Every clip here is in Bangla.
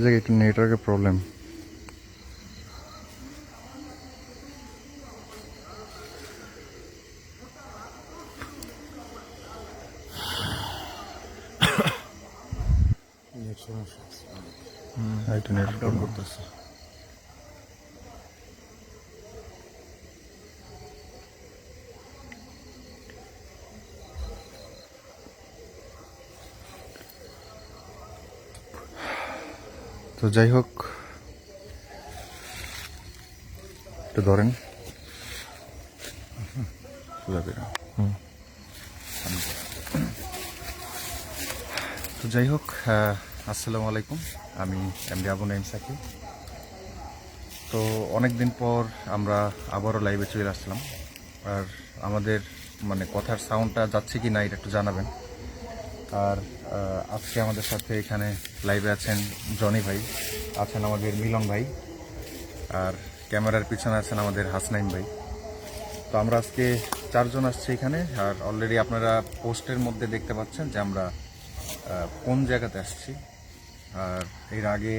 জায়গায় একটু নেটওয়ার্কের প্রবলেম। একটু নেট ডাউন করতেছে। তো যাই হোক, একটু ধরেন। তো যাই হোক, আসসালামু আলাইকুম। আমি এমডি আবু নাইম সাকিব। তো অনেকদিন পর আমরা আবারও লাইভে চলে আসলাম। আর আমাদের মানে কথার সাউন্ডটা যাচ্ছে কি না এটা একটু জানাবেন। আর আজকে আমাদের সাথে এখানে লাইভে আছেন জনি ভাই, আছেন আমাদের মিলন ভাই, আর ক্যামেরার পিছনে আছেন আমাদের হাসনাইন ভাই। তো আমরা আজকে 4 জন আসছি এখানে। আর অলরেডি আপনারা পোস্টের মধ্যে দেখতে পাচ্ছেন যে আমরা কোন জায়গাতে আসছি। আর এর আগে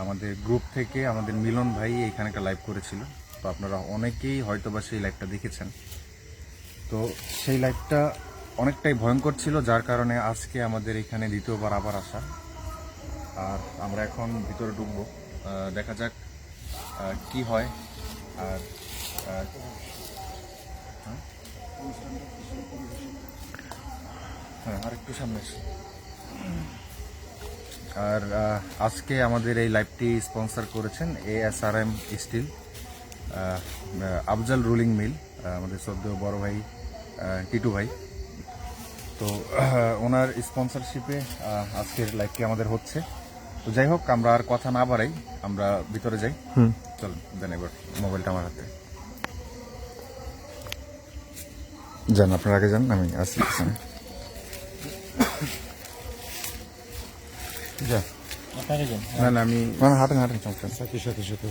আমাদের গ্রুপ থেকে আমাদের মিলন ভাই এখানে একটা লাইভ করেছিল। তো আপনারা অনেকেই হয়তোবা সেই লাইভটা দেখেছেন। তো সেই লাইভটা অনেকটাই ভয়ঙ্কর ছিল, যার কারণে আজকে আমাদের এখানে দ্বিতীয়বার আবার আসা। আর আমরা এখন ভিতরে ঢুকবো, দেখা যাক কি হয়। আর হ্যাঁ, আর একটু সামনে আসি। আর আজকে আমাদের এই লাইভটি স্পন্সর করেছেন ASRM স্টিল, আফজাল রুলিং মিল, আমাদের শ্রদ্ধেয় বড় ভাই টিটু ভাই। তো ওনার স্পন্সরশিপে আজকের লাইভটি আমাদের হচ্ছে। তো যাই হোক, আমরা আর কথা না বাড়াই, আমরা ভিতরে যাই। চলুন, দেন এবার মোবাইলটা আমার হাতে যান। আপনার আগে যান, আমি আসি। যা না না, আমি হাঁটেন হাঁটেন, সমস্যা সাথে সাথে সাথে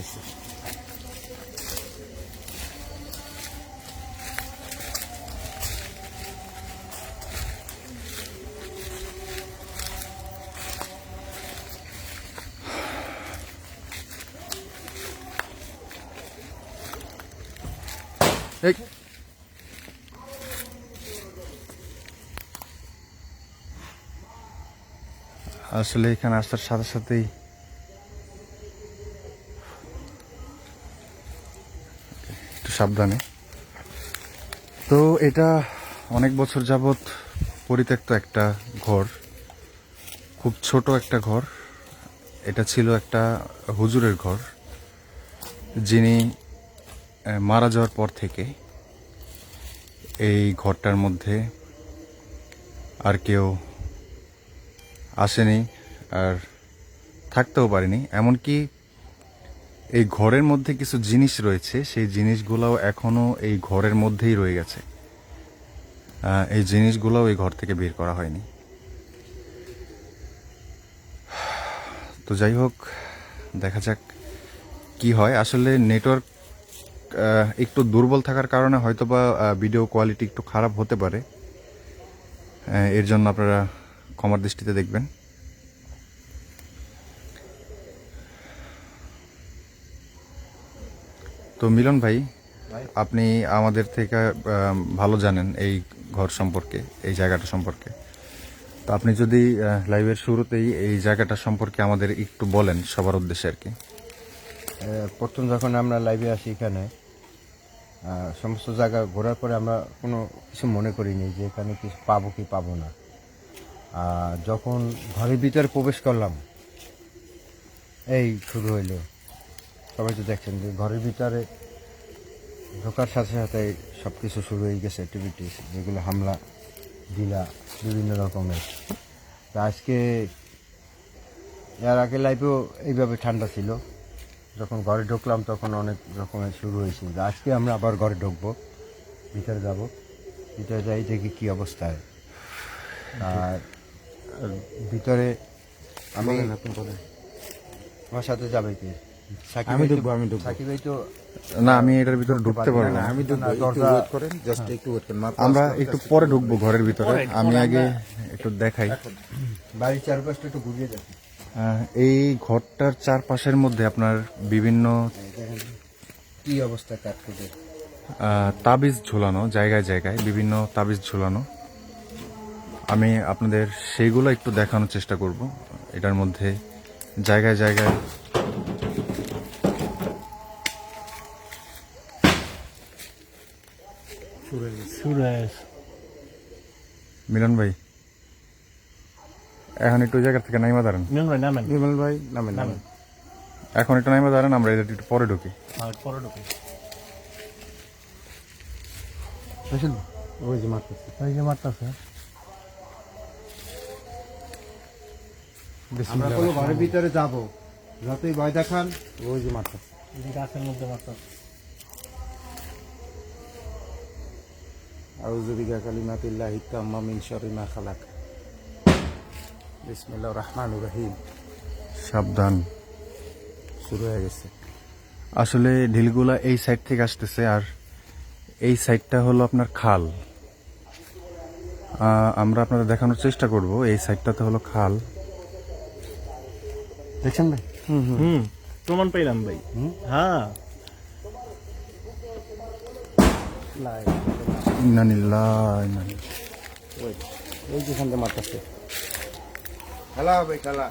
এই আসলে এখানে আসার সাথে সাথেই একটু সাবধানে। তো এটা অনেক বছর যাবৎ পরিত্যক্ত একটা ঘর, খুব ছোট একটা ঘর। এটা ছিল একটা হুজুরের ঘর, যিনি মারা যাওয়ার পর থেকে এই ঘরটার মধ্যে আর কেউ আসেনি, আর থাকতেও পারেনি। এমনকি এই ঘরের মধ্যে কিছু জিনিস রয়েছে, সেই জিনিসগুলোও এখনো এই ঘরের মধ্যেই রয়ে গেছে। এই জিনিসগুলোও এই ঘর থেকে বের করা হয়নি। তো যাই হোক, দেখা যাক কি হয়। আসলে নেটওয়ার্ক একটু দুর্বল থাকার কারণে হয়তোবা ভিডিও কোয়ালিটি একটু খারাপ হতে পারে, এর জন্য আপনারা ক্ষমার দৃষ্টিতে দেখবেন। তো মিলন ভাই, আপনি আমাদের থেকে ভালো জানেন এই ঘর সম্পর্কে, এই জায়গাটা সম্পর্কে। তো আপনি যদি লাইভের শুরুতেই এই জায়গাটা সম্পর্কে আমাদের একটু বলেন, সবার উদ্দেশ্যে আর কি। প্রথম যখন আমরা লাইভে আসি এখানে, সমস্ত জায়গা ঘোরার পরে আমরা কোনো কিছু মনে করিনি যে এখানে কিছু পাবো কি পাবো না। যখন ঘরের ভিতরে প্রবেশ করলাম, এই শুরু হইলো। সবাই তো দেখছেন যে ঘরের ভিতরে ঢোকার সাথে সাথে সব কিছু শুরু হয়ে গেছে, অ্যাক্টিভিটিস যেগুলো হামলা দিলা বিভিন্ন রকমের। তা আজকে এর আগে লাইভেও এইভাবে ঠান্ডা ছিল, যখন ঘরে ঢুকলাম তখন অনেক রকমের শুরু হয়েছে। আজকে আমরা আবার ঘরে ঢুকবো, ভিতরে যাব, ভিতরে যাই দেখি কী অবস্থায়। আর ভিতরে আমি আমার সাথে যাবে কি? আমি ঢুকবো। সাকিব ভাই তো না, আমি এটার ভিতরে ঢুকতে পারবো না। আমি আমরা একটু পরে ঢুকবো ঘরের ভিতরে। আমি আগে একটু দেখাই। বাড়ির চারপাশটা একটু ঘুরিয়ে দেখি। এই ঘরটার চারপাশের মধ্যে আপনার বিভিন্ন কি অবস্থা কাঠকুটের? তাবিজ ঝুলানো, জায়গায় জায়গায় বিভিন্ন তাবিজ ঝুলানো। আমি আপনাদের সেইগুলো একটু দেখানোর চেষ্টা করব। এটার মধ্যে জায়গায় জায়গায় মিলন ভাই এখন একটু ওই জায়গা থেকে নাইমা দাঁড়ান। বিমল ভাই নামেন নামেন। এখন একটু নাইমা দাঁড়ান, আমরা এটা একটু পরে ঢুকি। ওই যে মারতেছে। আমরা কোনো ঘরের ভিতরে যাব, যতই ভয় দেখান ওই যে মারতেছে। গাছের মধ্যে মারতেছে। আউযু বিকালিমাতিল্লাহি তাম্মা মিন শাররি মা খালাক। বিসমিল্লাহির রহমানির রহিম। সাবধান। শুরু হয়ে গেছে। আসলে ঢিলগুলা এই সাইড থেকে আসতেছে, আর এই সাইডটা হলো আপনার খাল। আমরা আপনাদের দেখানোর চেষ্টা করব। এই সাইডটাতে হলো খাল, দেখছেন ভাই? প্রমাণ পাইলাম ভাই। হ্যাঁ, ওই যে সামনে মারতেছে। খেলা হবে খেলা।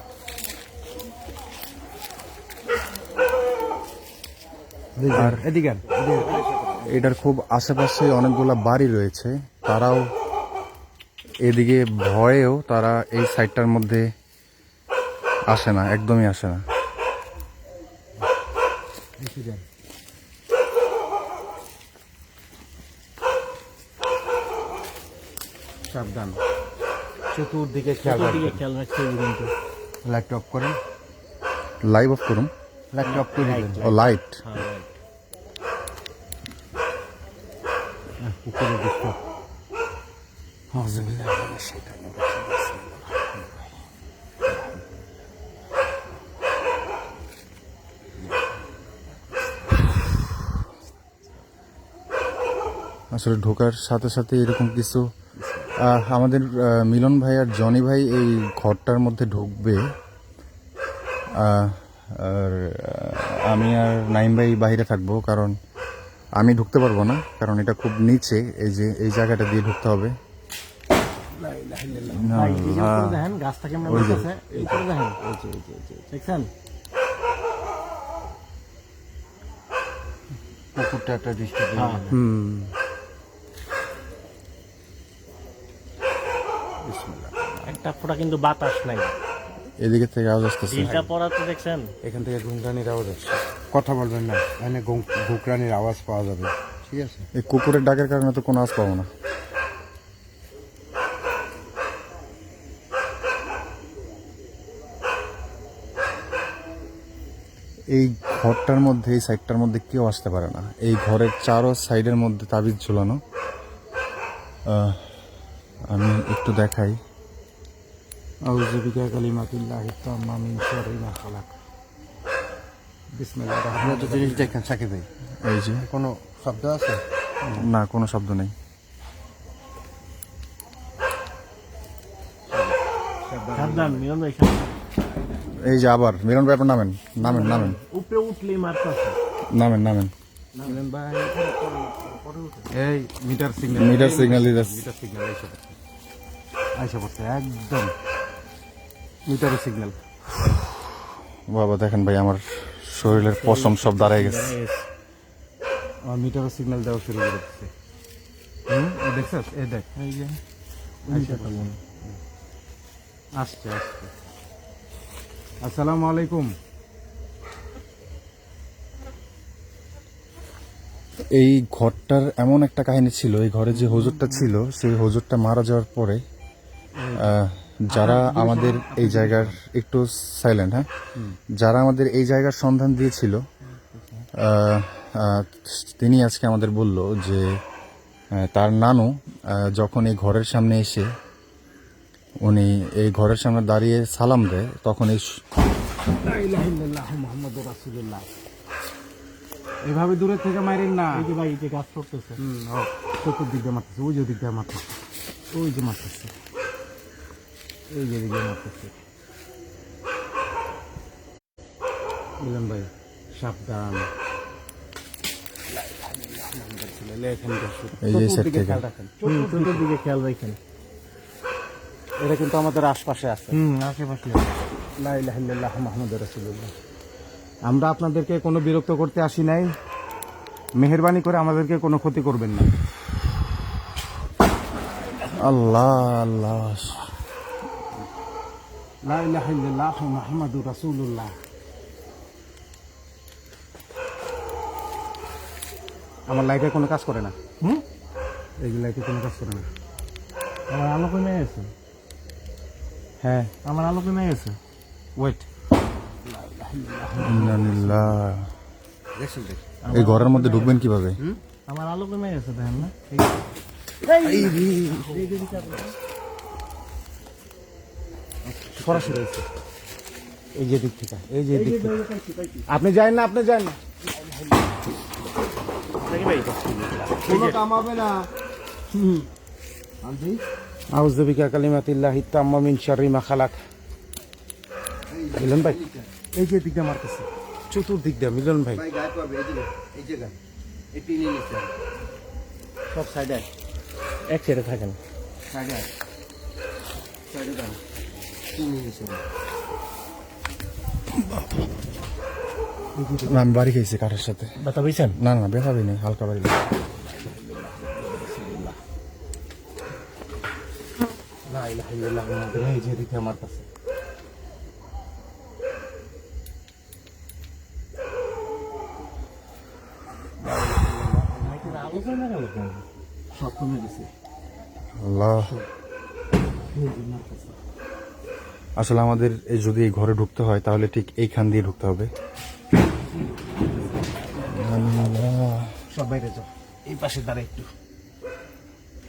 আর এদিকে এটার খুব আশেপাশে অনেকগুলা বাড়ি রয়েছে, তারাও এদিকে ভয়েও তারা এই সাইডটার মধ্যে আসে না, একদমই আসে না। সাবধান, চতুর্দিকে খেয়াল রাখতে হবে কিন্তু। লাইট অফ করেন। লাইভ অফ করুন। লাইট অফ করে দিবেন। ও লাইট। উপরে দেখো। আউযুবিল্লাহি মিনাশ শাইতানির রাজিম। আসলে ঢোকার সাথে সাথে এরকম কিছু আমাদের মিলন ভাই আর জনি ভাই এই ঘরটার মধ্যে ঢুকবে, আর আমি আর নাইম ভাই বাইরে থাকবো, কারণ আমি ঢুকতে পারবো না, কারণ এটা খুব নিচে। এই যে এই জায়গাটা দিয়ে ঢুকতে হবে। দেখেন গাছটা কেমন মারতেছে, এই করে দেখেন। দেখছেন পুকুরটা একটা দৃষ্টি। একটা ফোঁটা কিন্তু বাতাস নাই। এদিকে থেকে আওয়াজ আসতেছে। ঢিলটা পড়াতে দেখছেন, এখান থেকে ঘুংরানির আওয়াজ আসছে। কথা বলবেন না, এখানে ঘুকরানির আওয়াজ পাওয়া যাবে। ঠিক আছে? এই কুকুরের ডাকের কারণে তো কোনো আওয়াজ পাবো না। এই ঘরটার মধ্যে, এই সাইডটার মধ্যে কেউ আসতে পারে না। এই ঘরের চারো সাইডের মধ্যে তাবিজ ঝুলানো। আমি একটু দেখাই। আউযু বিকালিমাতিল্লাহি তাম্মা মিন শাররি মা খালাক। বিসমিল্লাহির রহমানির রহিম। জিনিস দেখেন সাকিব ভাই, এই যে কোনো শব্দ আছে? না, কোনো শব্দ নেই। সাবধান মিলন ভাই, সাবধান। এই যে আবার মিলন ভাই, আপনার নামেন নামেন নামেন উপরে উঠলেই মারতেছে। নামেন নামেন। মিলন ভাই এই মিটার সিগন্যাল দিতেছে। মিটার সিগন্যাল আইসা পড়ছে একদম মিটারের সিগন্যাল। বাবা দেখেন ভাই, আমার শরীরের পশম সব দাঁড়ায় গেছে। আমার মিটারের সিগন্যাল দেওয়া শুরু করে দিচ্ছে। দেখছস? এই দেখ, এই যে আসছে আসছে। আসসালামু আলাইকুম। এই ঘরটার এমন একটা কাহিনী ছিল, এই ঘরে যে হুজুরটা ছিল, সেই হুজুরটা মারা যাওয়ার পরে যারা আমাদের এই জায়গার, একটু সাইলেন্ট, হ্যাঁ, যারা আমাদের এই জায়গার সন্ধান দিয়েছিল, তিনি আজকে আমাদের বলল যে তার নানু যখন এই ঘরের সামনে এসে উনি এই ঘরের সামনে দাঁড়িয়ে সালাম দেয়, তখন এই মুহাম্মাদুর রাসূলুল্লাহ। এভাবে দূরে থেকে মারেন না। এই যে ভাই, এই যে গাছ পড়তেছে, চতুর্দিক দিয়ে মারতেছে। ওই যে দিক দিয়ে মারতেছে, ওই যে মারতেছে, এই যে দিক দিয়ে মারতেছে। মিলন ভাই সাবধান। এই যে সেট থেকে খেয়াল রাখেন, চতুর্দিকে খেয়াল রাখেন। এটা কিন্তু আমাদের আশপাশে আছে। আশেপাশে। লা ইলাহা ইল্লাল্লাহ মুহাম্মাদুর রাসূলুল্লাহ। আমরা আপনাদেরকে কোনো বিরক্ত করতে আসি নাই, মেহেরবানি করে আমাদেরকে কোনো ক্ষতি করবেন না। আল্লাহ আল্লাহ। লা ইলাহা ইল্লাল্লাহ মুহাম্মাদুর রাসূলুল্লাহ। আমার লাইটে কোনো কাজ করে না। এই লাইটে কোনো কাজ করে না। আমার আলো কমে গেছে। হ্যাঁ, আমার আলো কমে গেছে। ওয়েট। এই ঘরের মধ্যে ঢুকবেন কিভাবে? আমার আলো কমে গেছে, দেখেন না? সরাসরি হয়েছে। এই যে দিক থেকে, এই যে দিক থেকে। আপনি যান না, আপনি যান না। কোনো কাম হবে না। আউযু বিকা কালিমাতিল্লাহি তাম্মা মিন শাররি মা খালাক। মিলন ভাই, এই যে দিক দিয়ে মারতেছে, চতুর্দিক দিয়ে। মিলন ভাই সব সাইডে, এক সাইডে থাকেন। আমি বাড়ি খেয়েছি কাঠের সাথে। ব্যথা পেয়েছেন? না না, ব্যথাবি নেই, হালকা বাড়ি। এই যে দিক দিয়ে মারতেছে। সব কমে গেছে। আল্লাহ। আসলে আমাদের এই যদি এই ঘরে ঢুকতে হয় তাহলে ঠিক এইখান দিয়ে ঢুকতে হবে। সব বাইরে যাও, এই পাশে দাঁড়া একটু।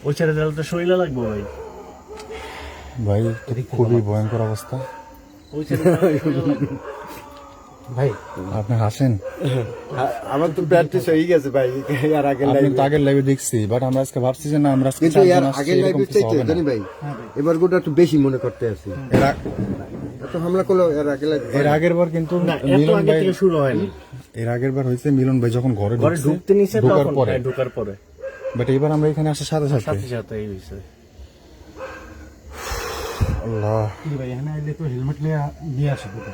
ওই ছেড়ে দিলে তো শরীরে লাগবে ভাই। ভাই খুবই ভয়ঙ্কর অবস্থা। ওই ছেড়ে ভাই আপনি হাসেন? আমার তো প্র্যাকটিস হয়ে গেছে ভাই, আর আগে আপনি তো আগের লাইভে দেখছি, বাট আমরা আজকে ভাবছি যে না আমরা আজকে কিন্তু চারজন আর আসছি, আগের এরকম লাইভে কিছু হবে না। জানি ভাই, এবার গোটা একটু বেশি মনে করতে আছি। এত হামলা করলো এর আগে এর আগের বার কিন্তু এত মিলন আগে ভাই, থেকে শুরু হয়নি। এর আগের বার হয়েছে মিলন ভাই যখন ঘরে ঘরে ঢুকছে, ঢুকতে নিছে, ঢোকার তখন পরে। ঢোকার পরে। বাট এবার আমরা এখানে আসার সাথে সাথে সাথে সাথে এই হয়েছে। আল্লাহ ভাই এখানে আইলে তো হেলমেট নিয়ে আসে দুটো।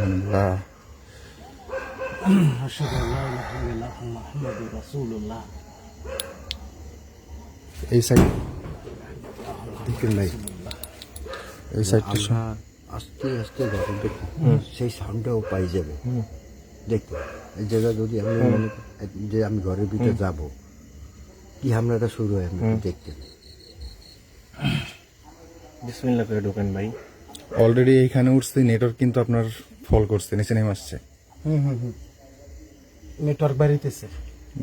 আল্লাহ। আশহাদু আল্লা ইলাহা ইল্লাল্লাহ মুহাম্মাদুর রাসূলুল্লাহ। এই সাইড দেখেন ভাই, এই সাইডটা আমরা আস্তে আস্তে যখন দেখি সেই সাউন্ডটাও পাই যাবে দেখতে। এই জায়গা যদি আমি মনে করি যে আমি ঘরের ভিতরে যাব, কি হামলাটা শুরু হয় আমি একটু দেখতে। বিসমিল্লাহ করে ঢোকেন ভাই। অলরেডি এইখানে উঠছে, নেটওয়ার্ক কিন্তু আপনার ফল করছে, নিচে নেমে আসছে নেটওয়ার্ক বাড়িতেছে।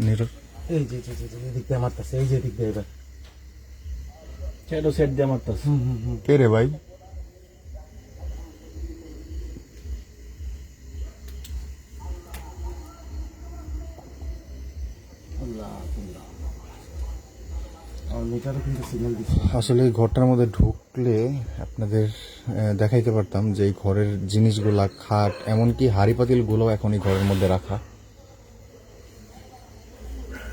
নেটওয়ার্ক। এই যে যে যে যে দিক দিয়ে মারতেছে, এই যে দিক দিয়ে এবার ছেড়ো সেট দিয়ে মারতেছে। কে রে ভাই? আসলে এই ঘরটার মধ্যে ঢুকলে আপনাদের দেখাইতে পারতাম যে এই ঘরের জিনিসগুলা, খাট, এমনকি হাড়ি পাতিল গুলো এখন এই ঘরের মধ্যে রাখা।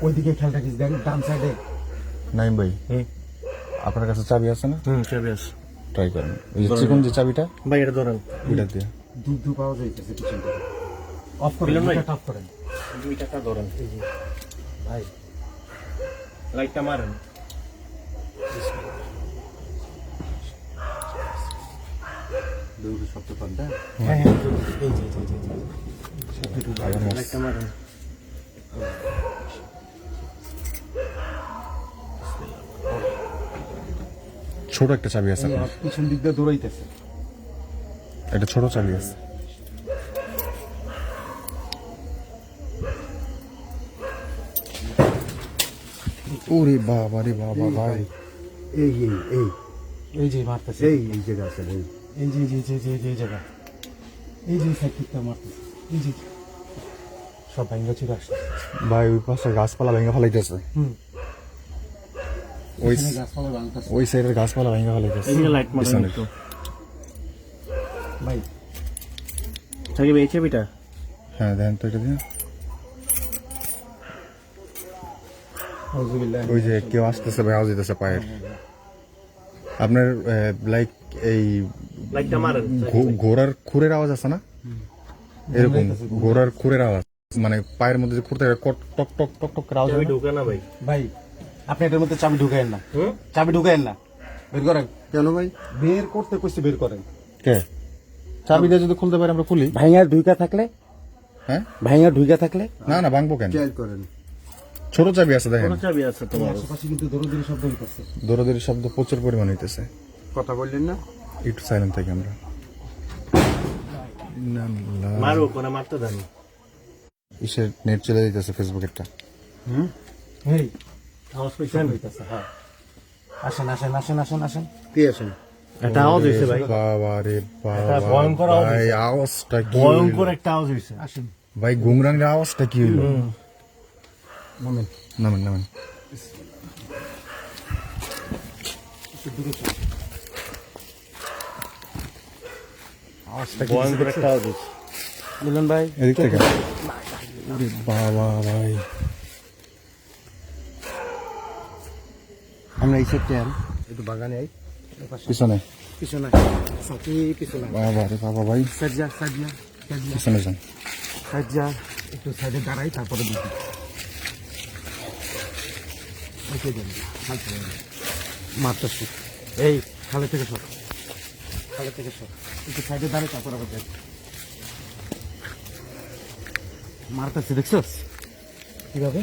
ওইদিকে খেয়াল রাখিস, দেখ ডান সাইডে। নাইম ভাই, আপনার কাছে চাবি আছে না? চাবি আছে, ট্রাই করেন। ওই যে চিকন যে চাবিটা, ভাই এটা ধরেন। ওইটা দিয়ে দুধ পাওয়া যাইতেছে পিছন থেকে। অফ করেন, দুইটা অফ করেন। দুইটাটা ধরেন। এই যে ভাই লাইটটা মারেন। দুটো শব্দ পাল্টা হ্যাঁ এই যে লাইটটা মারেন। ছোট একটা চাবি আছে আপনার। পিছন দিক দিয়ে দৌড়াইতেছে। একটা ছোট চাবি আছে। ওরে বাবা রে বাবা ভাই, এই এই এই এই যে মারতেছে, এই এই জায়গা আছে এই এই যে যে যে যে যে জায়গা, এই যে সাইড থেকে মারতেছে। এই যে সব ভাঙ্গা চুরে আসছে ভাই ওই পাশে গাছপালা ভেঙে ফেলাইতেছে। ওই গাছপালা ভাঙতেছে। ওই সাইডের গাছপালা ভেঙে ফেলাইতেছে। এই যে লাইট মারেন পিছনে। একটু ভাই। সাকিব এই চাবিটা হ্যাঁ দেখেন তো এটা দিয়ে। ওই যে কেউ আসতেছে ভাই, আওয়াজ দিতেছে পায়ের। আপনার লাইক এই লাইটটা মারেন ঘোড়ার খুরের আওয়াজ আছে না, এরকম ঘোড়ার খুরের আওয়াজ, মানে পায়ের মধ্যে যে খুঁড়তে টক টক টক টক করে আওয়াজ হয় না? ঢুকে না ভাই। ভাই আপনি এটার মধ্যে চাবি ঢুকায়েন না, চাবি ঢুকায়েন না, বের করেন। কেন ভাই? বের করতে কইছি, বের করেন। কে চাবি দিয়ে যদি খুলতে পারে আমরা খুলি। ভাইয়া ঢুকা থাকলে, হ্যাঁ ভাইয়া ঢুকা থাকলে না না ভাঙবো কেন? ট্রাই করেন। ছোট চাবি আছে দেখেন, চাবি আছে তোমার আশেপাশে, কিন্তু দৌড়াদৌড়ি শব্দ হইতেছে। দৌড়াদৌড়ির শব্দ প্রচুর পরিমাণ হইতেছে। কথা বললেন না? একটু সাইলেন্ট থাকি আমরা। মারো কোনা, মারতে দেন। ইসের নেট চলে যাইতেছে ফেসবুকেরটা। এই আওয়াজ পেছেন হইতাছে। হ্যাঁ আসেন আসেন আসেন আসেন আসেন। কি আছেন? এটা আওয়াজ হইছে ভাই, বাবা রে বাবা, এটা ভয়ঙ্কর আওয়াজ ভাই হইছে। আওয়াজটা কি ভয়ঙ্কর হইলো? একটা আওয়াজ হইছে। আসেন ভাই গুমরানের আওয়াজটা কি হইলো? নামেন। নামেন নামেন। ভয়ঙ্কর একটা আওয়াজ হইছে। মিলন ভাই এদিক থেকে। ওরে বাবা ভাই, আমরা এই সেটে আন একটু বাগানে আই। পিছনে। পিছনে সাথী, পিছনে বাবা রে বাবা ভাই, সাজিয়া সাজিয়া সাজিয়া পিছনে যান। সাজিয়া। একটু সাইডে দাঁড়াই, তারপরে দেখি। মারতেছি। এই খালে থেকে সর, খালে থেকে সর, একটু সাইডে দাঁড়াই, তারপরে আবার যাই। মারতেছি, দেখছস কিভাবে?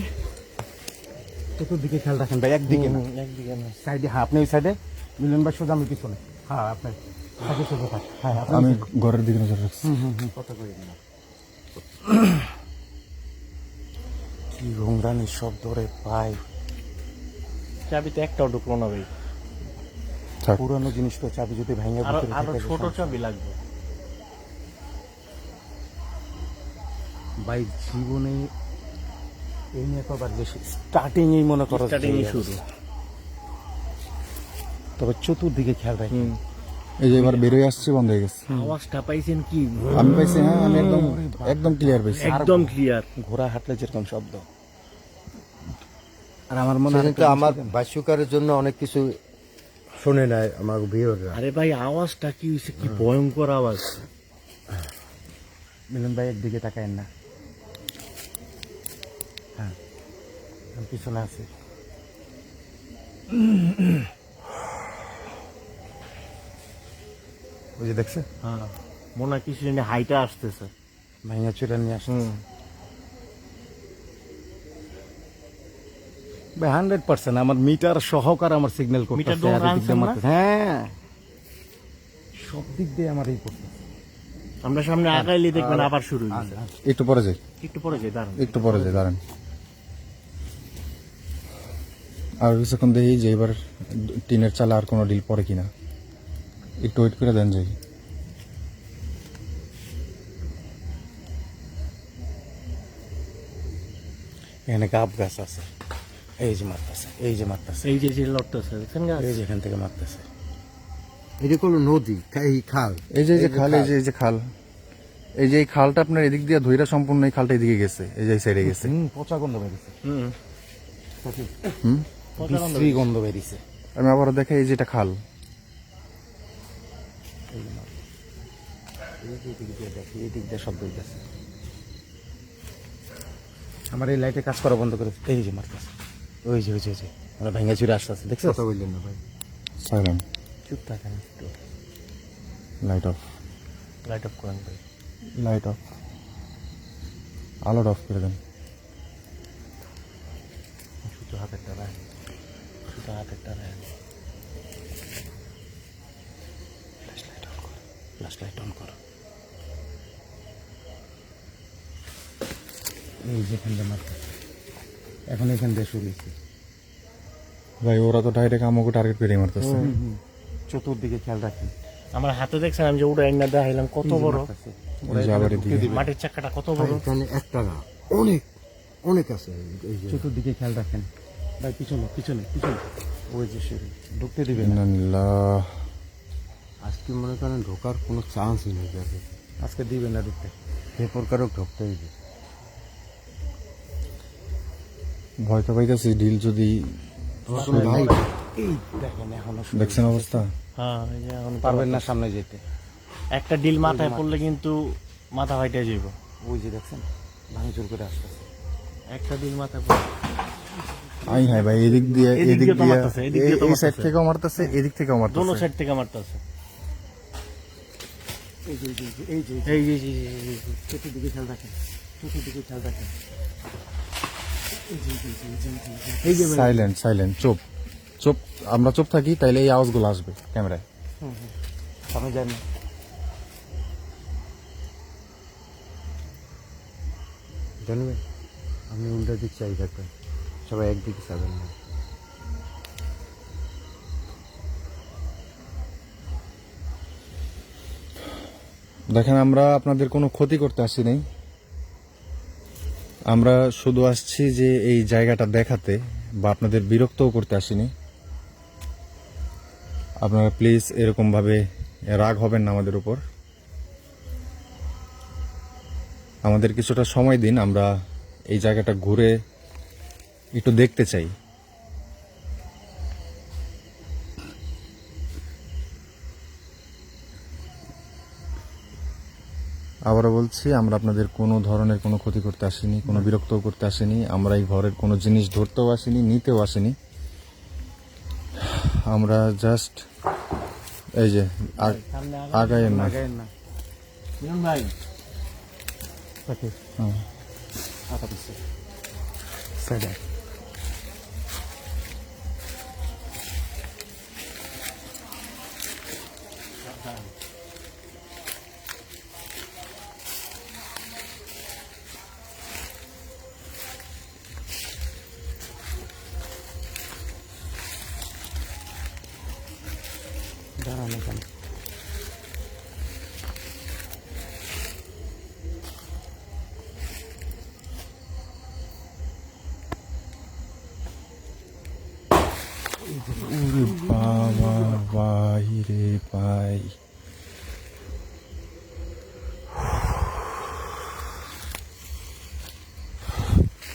চতুর্দিকে খেয়াল রাখেন ভাই, একদিকে না, একদিকে না, সাইডে। হ্যাঁ আপনি ওই সাইডে, মিলন ভাই সোজা, আমি পিছনে। হ্যাঁ আপনার সাইডে সোজা থাক। হ্যাঁ আমি ঘরের দিকে নজর রাখছি। কথা কই না। কি ঘুমরানি শব্দ রে ভাই। চাবিতে একটাও ঢুকলো না ভাই। থাক। পুরানো জিনিস তো, চাবি যদি ভাঙে আরো ছোট চাবি লাগবে ভাই। জীবনে এই নিয়ে কবার বেশি স্টার্টিং এই মনে করো, স্টার্টিং শুরু। তবে চতুর্দিকে খেয়াল রাখেন। এই যে এবার বেরোয় আসছে, বন্ধ হয়ে গেছে। আওয়াজটা পাইছেন কি? আমি পাইছি, হ্যাঁ আমি একদম একদম ক্লিয়ার পাইছি। একদম ক্লিয়ার, ঘোড়া হাঁটলে যেরকম শব্দ। আর আমার মনে হয় সেদিন তো আমার বাস্যকারের জন্য অনেক কিছু শোনে নাই আমার ভিউয়াররা। আরে ভাই আওয়াজটা কি হয়েছে, কি ভয়ঙ্কর আওয়াজ। মিলন ভাই একদিকে তাকায়েন না। হ্যাঁ আমি পিছনে আছি। ওই যে দেখছে, হ্যাঁ মনে হয় কিছু জানি হাইটা আসতেছে, ভাইয়া চুরা নিয়ে আসছে ভাই। 100% আমার মিটার সহকারে আমার সিগন্যাল করতেছে। হ্যাঁ সব দিক দিয়ে আমার এই করতেছে। আমরা সামনে আগাইলে দেখবেন আবার শুরু হয়ে গেছে। একটু পরে যাই, একটু পরে যাই, দাঁড়ান একটু পরে যাই, দাঁড়ান। আর কিছুক্ষণ দেখি যে এবার টিনের চালে আর কোনো ডিল পরে কিনা, একটু ওয়েট করে দেন যাই। এখানে গাব গাছ আছে, এই যে মারতেছে, এই যে মারতেছে, এই যে লড়তেছে, দেখছেন গাছ, এই যে এখান থেকে মারতেছে। এটা কোনো নদী, এই খাল, এই যে খাল, এই যে খাল, এই যে এই খালটা আপনার এদিক দিয়ে ধইরা সম্পূর্ণ এই খালটা এদিকে গেছে, এই যে সাইডে গেছে। পচা গন্ধ বেরিয়েছে, হুম বিশ্রী গন্ধ বেরিয়েছে। আমি আবার দেখাই, এই যে এটা খাল। এই দিক দিয়ে শব্দ হইতেছে। আমার এই লাইটে কাজ করা বন্ধ করে, এই যে মারতেছে, ওই যে ওই যে আমরা ভেঙে চুরে আসতেছে, দেখছো? কথা বললেন না ভাই। সাইলেন্ট, চুপ থাকেন একটু। লাইট অফ, লাইট অফ করেন ভাই, লাইট অফ, আলোটা অফ করে দেন। শুধু হাতের টানায়, শুধু হাতের টানায়। ফ্ল্যাশ লাইট অন করো, ফ্ল্যাশ লাইট অন করো। এই যেখান দিয়ে মারতেছে, এখন এখান দিয়ে শুরু হয়েছে ভাই ওরা তো ডাইরেক্ট আমাকে টার্গেট করে মারতেছে। চতুর্দিকে খেয়াল রাখেন। আমার হাতে দেখছেন আমি যে উড়াই না দেখাইলাম কত বড়, ওই যে আবার এদিকে মাটির চাকাটা কত বড়। এখানে একটা না, অনেক অনেক আছে। এই যে চতুর্দিকে খেয়াল রাখেন ভাই, পিছনে পিছনে পিছনে, ওই যে শুরু, ঢুকতে দিবেন না। ইন্নালিল্লাহ। আজকে মনে করেন ঢোকার কোনো চান্সই নেই যাবে। আজকে দিবেন না ঢুকতে। যে প্রকারও ঢুকতে হইবে। ভয় তো পাইতেছি ঢিল যদি ভাই এই দেখেন এখনো দেখছেন অবস্থা। হ্যাঁ এই যে এখন পারবেন না সামনে যেতে। একটা ডিল মাথায় পড়লে কিন্তু মাথা ফাইটে যাইব। ওই যে দেখছেন ভাঙচুর করে আসতেছে। একটা ডিল মাথায় পড়লে আই হাই ভাই, এদিক দিয়ে এদিক দিয়ে তো মারতাছে, এদিক দিয়ে তো এই সাইড মারতাছে। থেকেও মারতেছে, এদিক থেকেও দোনো মারতেছে। সাইড থেকে মারতেছে। এই যে এই যে এই যে চতুর্দিকে খেয়াল রাখেন, চতুর্দিকে খেয়াল রাখেন। সাইলেন্ট সাইলেন্ট, চুপ চুপ। আমরা চুপ থাকি তাইলে এই আওয়াজগুলো আসবে ক্যামেরায়। সামনে যান না। জানবে আপনি উল্টা দিক চাই থাকবেন, সবাই একদিকে যাবেন না। দেখেন, আমরা আপনাদের কোনো ক্ষতি করতে আসি নাই। আমরা শুধু আসছি যে এই জায়গাটা দেখাতে, বা আপনাদের বিরক্তও করতে আসিনি। আপনারা প্লিজ এরকম ভাবে রাগ হবেন না আমাদের উপর। আমাদের কিছুটা সময় দিন, আমরা এই জায়গাটা ঘুরে একটু দেখতে চাই। আবারও বলছি, আমরা আপনাদের কোনো ধরনের কোনো ক্ষতি করতে আসিনি, কোনো বিরক্তও করতে আসিনি। আমরা এই ঘরের কোনো জিনিস ধরতেও আসিনি, নিতেও আসিনি। আমরা জাস্ট এই যে সামনে আগায়েন না। লাগায়েন না। মিলন ভাই ওকে হ্যাঁ। আটা পিছে সাইডে। দাঁড়ান এখানে। ওরে বাবা, ভাই রে ভাই।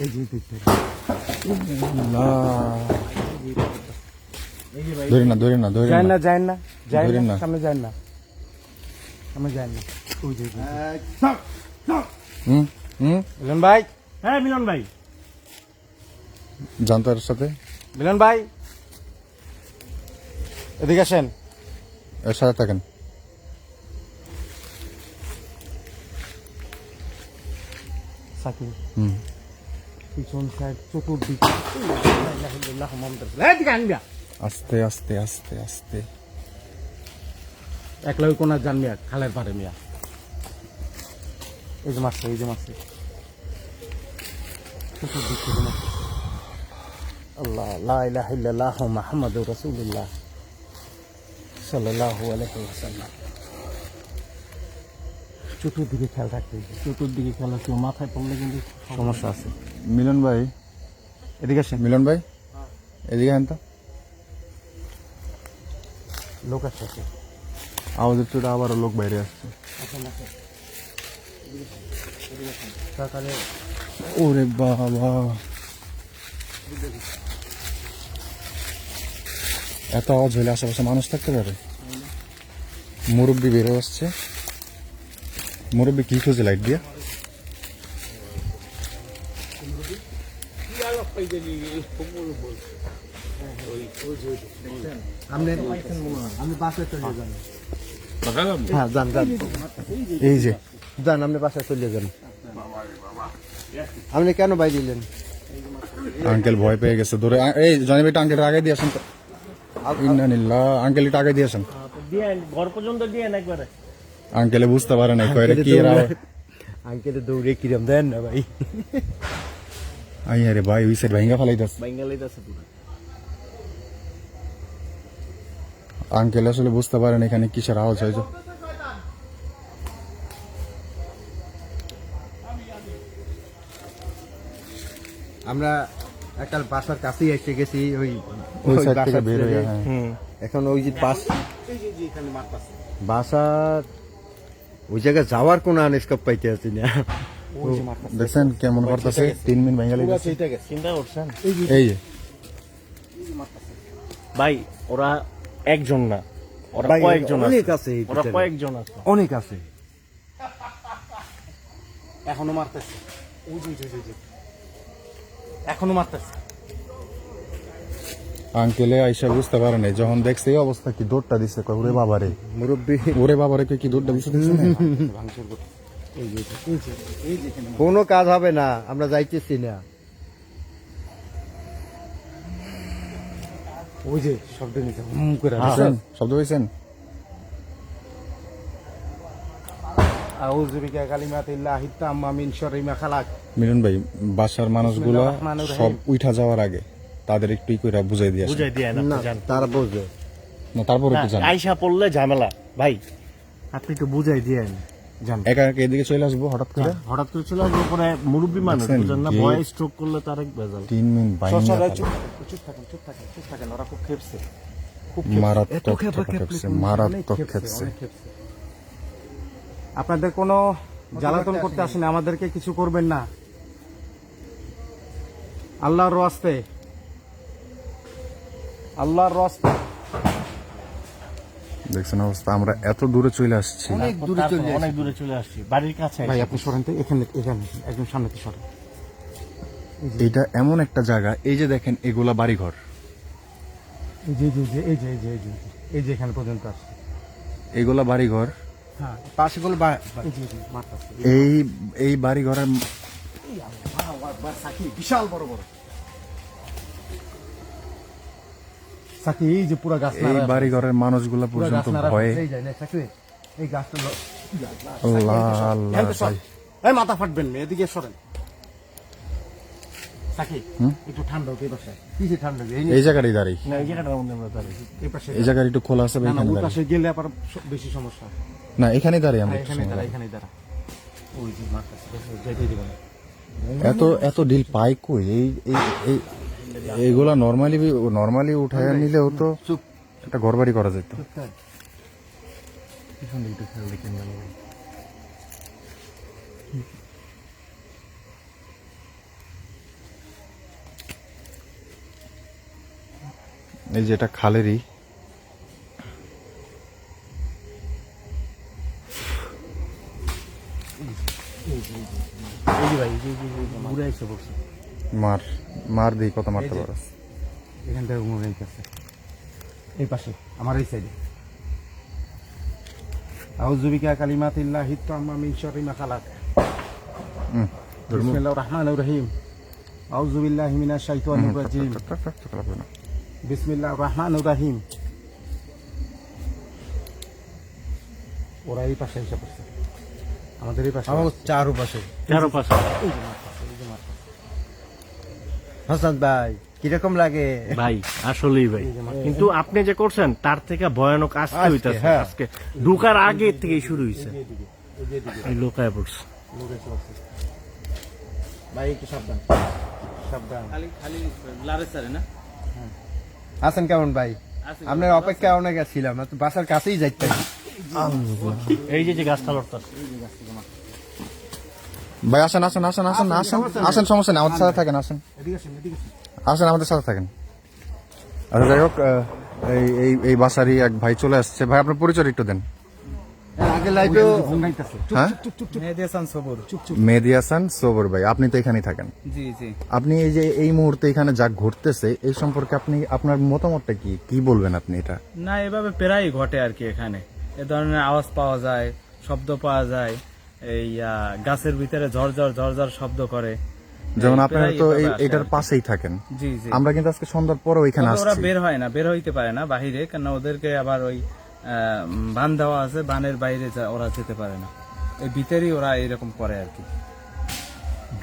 এই যে দেখতে ধরে না, ধরে না, ধরে যায় না। না, যায় না, যায় ধরেন না, না। সামনে যায় না, সামনে যায় না। ওই যে হুম হুম। মিলন ভাই, হ্যাঁ মিলন ভাই জানতার সাথে মিলন ভাই এদিকে আসেন। এর সাথে থাকেন। সাকিব হুম। পিছন সাইড চতুর্দিকে এদিকে আনবিয়া আস্তে আস্তে আস্তে আস্তে। একলা ওই কোনা যান মিয়া, খালের পাড়ে মিয়া। এই যে মারছে, এই যে মারছে চতুর্দিক থেকে মারছে। আল্লাহ লা ইলাহা ইল্লাল্লাহ মুহাম্মাদুর রাসূলুল্লাহ সাল্লাল্লাহু আলাইহি ওয়াসাল্লাম। চতুর্দিকে খেয়াল রাখতে হবে। চতুর্দিকে খেলা, কেউ মাথায় পড়লে কিন্তু সমস্যা আছে। মিলন ভাই, এদিকে আসেন। মিলন ভাই এদিকে আনতো। লোক আছে। আওয়াজের চোটে আবারও লোক বাইরে আসছে। সকালে ওরে বাবা, এত আওয়াজ হলে আশেপাশে মানুষ থাকতে পারে? মুরব্বী বেরো আসছে। মুরব্বী কি খুঁজে লাইট দিয়ে? আমি বাসে চলে যান। হ্যাঁ যান যান, এই যে যান, আপনি বাসায় চলে যান। আপনি কেন বাই দিলেন? আঙ্কেল ভয় পেয়ে গেছে, ধরে এই জনি ভাইটা আঙ্কেল আগে দিয়ে আসেন তো। ইন্নানিল্লাহ, আঙ্কেল এটা আগে দিয়ে আসেন। দিয়ে ঘর পর্যন্ত দিয়ে একবারে আঙ্কেলে বুঝতে পারে না কয়টা কি এরা। আঙ্কেলে দৌড়ে কিরম দেন না ভাই। আই আরে ভাই, ওই সাইড ভাঙ্গা ফেলাইতাছে। বেঙ্গালিতে আছে পুরো। আঙ্কেল আসলে বুঝতে পারে না এখানে কিসের আওয়াজ হয়েছে। আমরা একটা বাসার কাছেই এসে গেছি, ওই ওই সাইড থেকে বাসার বের হয়ে, ছেড়ে। হ্যাঁ। এখন ওই যে বাসার ওই জায়গায় যাওয়ার কোনো আনস্কোপ পাইতে আছি না। ওই যে মারতেছে। দেখছেন কেমন করতেছে 3 মিনিট বেঙ্গালি পুরো সেইটা গেছে। চিন্তা করছেন এই যে ভাই ওরা একজন না, ওরা ভাই, কয়েকজন অনেক আছে, আছে এই ওরা ভিতরে। কয়েকজন আছে। অনেক আছে। এখনো মারতেছে। ওই যে, ওই যে, ওই যে। এখনো মারতেছে। আঙ্কেলে আইসা বুঝতে পারে নাই, যখন দেখছে এই অবস্থা কি দৌড়টা দিছে, কয় ওরে বাবারে, মুরব্বী ওরে বাবারে কয় কি দৌড়টা দিছে দেখছেন? ভাঙচুর করতে। এই যে, এই যে, এই যে এখানে কোনো কাজ হবে না, আমরা যাইতেছি না। ওই যে শব্দ নিতে করে দেখছেন? শব্দ পাইছেন? আউযু বিকা কালিমাতিল্লাহি তাম্মা মিন শাররি মা খালাক। মিলন ভাই, বাসার মানুষগুলো বিসমিল্লাহির রহমানির রহিম। সব উঠা যাওয়ার আগে তাদের একটু করে বুঝাই দিয়ে আসেন। বুঝাই দিয়ে না না, জান তারা বোঝে। না তারপরে না, কি জান, আইসা পড়লে ঝামেলা ভাই। আপনি একটু বুঝাই দিয়েন জান। একা একা এদিকে চলে আসবো হঠাৎ করে। হঠাৎ করে চলে আসবো, পরে মুরব্বী মানুষ দেখছেন, বুঝেন না, যে- ভয় স্ট্রোক করলে তার এক বেজাল। 3 মিনিট বাইরে চুপ থাকেন, চুপ থাকেন, চুপ থাকেন। ওরা খুব খেপছে। মারাত্মক খেপছে, মারাত্মক খেপছে। অনেক খেপছে। আপনাদের কোনো জ্বালাতন করতে আসেনি, আমাদেরকে কিছু করবেন না। আল্লাহর রাস্তে, আল্লাহর রাস্তে। দেখছেন অবস্থা, আমরা এত দূরে চলে আসছি। অনেক দূরে চলে তারপর অনেক দূরে চলে আসছি, বাড়ির কাছে ভাই আইসা। আপনি সরেন তো, এখানে এখানে একদম সামনে তো সরেন। এটা এমন একটা জায়গা, এই যে দেখেন এগুলা বাড়িঘর, এই যে এই যে এই যে এই যে এই যে এই যে এখানে পর্যন্ত আসছে। এগুলা বাড়িঘর। হ্যাঁ, পাশে গুলো এই যে মারতাছে। এই বাড়িঘরের বিশাল বড় বড় সাকি, এই যে পুরো গাছ এই নাড়া, বাড়িঘরের মানুষগুলা পুরো গাছ পর্যন্ত নাড়া ভয়ে এই যায় না সাকি, এই গাছটা আল্লাহ আল্লাহ এখান থেকে সর। ভাই। এই মাথা ফাটবেন না, এদিকে সরেন সাকি। একটু ঠান্ডা হোক এই পাশে, কিসে ঠান্ডা এই এই জায়গাটাই দাঁড়াই, না, এই জায়গাটার মধ্যে আমরা দাঁড়িয়ে। এই পাশে। এই জায়গাটা একটু খোলা আছে, না না, এখানে ওই দাঁড়াই। পাশে গেলে আবার বেশি সমস্যা। না এখানেই দাঁড়াই আমরা হ্যাঁ, একটু এখানে সময় দাঁড়া, দাঁড়াই। এখানে দাঁড়া। ওই যে মারতাছে, যাইতে দিবেন না। এত এত ডিল পাই কই? এইগুলা নরমালি উঠায় নিলেও তো একটা ঘরবাড়ি করা যেত। এই যে এটা খালেরই, এই যে ভাই, এই যে ঘুরে এসে পড়ছে। মার দিই কত মারতে পারো। এখান থেকে ঘুরে গেছে এই পাশে, আমার এই সাইডে। আউযু বিকা কালিমাতিল্লাহি তাম্মা মিন শাররি মা খালাক। বিসমিল্লাহির রহমানির রহিম। আউযু বিল্লাহি মিনাশ শাইতানির রাজিম। বিসমিল্লাহির রহমানির রহিম। ওরা এই পাশে এসে পড়ছে, আমাদের এই পাশে। আমার চারপাশে। চারপাশে হাসান ভাই কিরকম লাগে? ভাই আসলেই ভাই, কিন্তু আপনি যে করছেন তার থেকে ভয়ানক আজকে আজকে, হইতাছে। হ্যাঁ। আজকে ঢুকার আগে থেকে শুরু হইছে, এই লোকায় পড়ছে। লোক এসে পড়ছে। ভাই একটু সাবধান, সাবধান। হাসান কেমন ভাই? আপনার অপেক্ষা অনেক ছিলাম, তো বাসার কাছেই যাইতে। এই যে গাছটা লড়তাছে, ভাই আসেন আসেন আসেন আসেন আসেন আসেন, সমস্যা নেই, আমাদের সাথে থাকেন, আসেন এদিকে আসেন, এদিকে আসেন। আসেন আমাদের সাথে থাকেন। আচ্ছা যাই হোক, এই বাসারই এক ভাই চলে আসছে। ভাই আপনার পরিচয় একটু দেন। আগে লাইফেও ফোন গাইতেছে। হ্যাঁ, মেহেদি হাসান সবুর। চুপ চুপ। মেহেদি হাসান সোবর ভাই, আপনি তো এখানেই থাকেন। জি জি আপনি এই যে এই মুহূর্তে এখানে যা ঘটতেছে এই সম্পর্কে আপনি আপনার মতামতটা কি বলবেন আপনি এটা? না, এভাবে প্রায়ই ঘটে আর কি। এখানে এ ধরনের আওয়াজ পাওয়া যায়, শব্দ পাওয়া যায়। এই গাছের ভিতরে ঝরঝর শব্দ করে। যেমন এই আপনারা প্রায়ই তো এভাবে আসে এটার আর কি। পাশেই থাকেন। জি জি। আমরা কিন্তু আজকে সন্ধ্যার পরেও এখানে তবে ওরা আসছি। বের হয় না, বের হইতে পারে না বাহিরে, কেন ওদেরকে আবার ওই বান দেওয়া আছে, বানের বাইরে ওরা যেতে পারে না। এই ভিতরেই ওরা এরকম করে আর কি।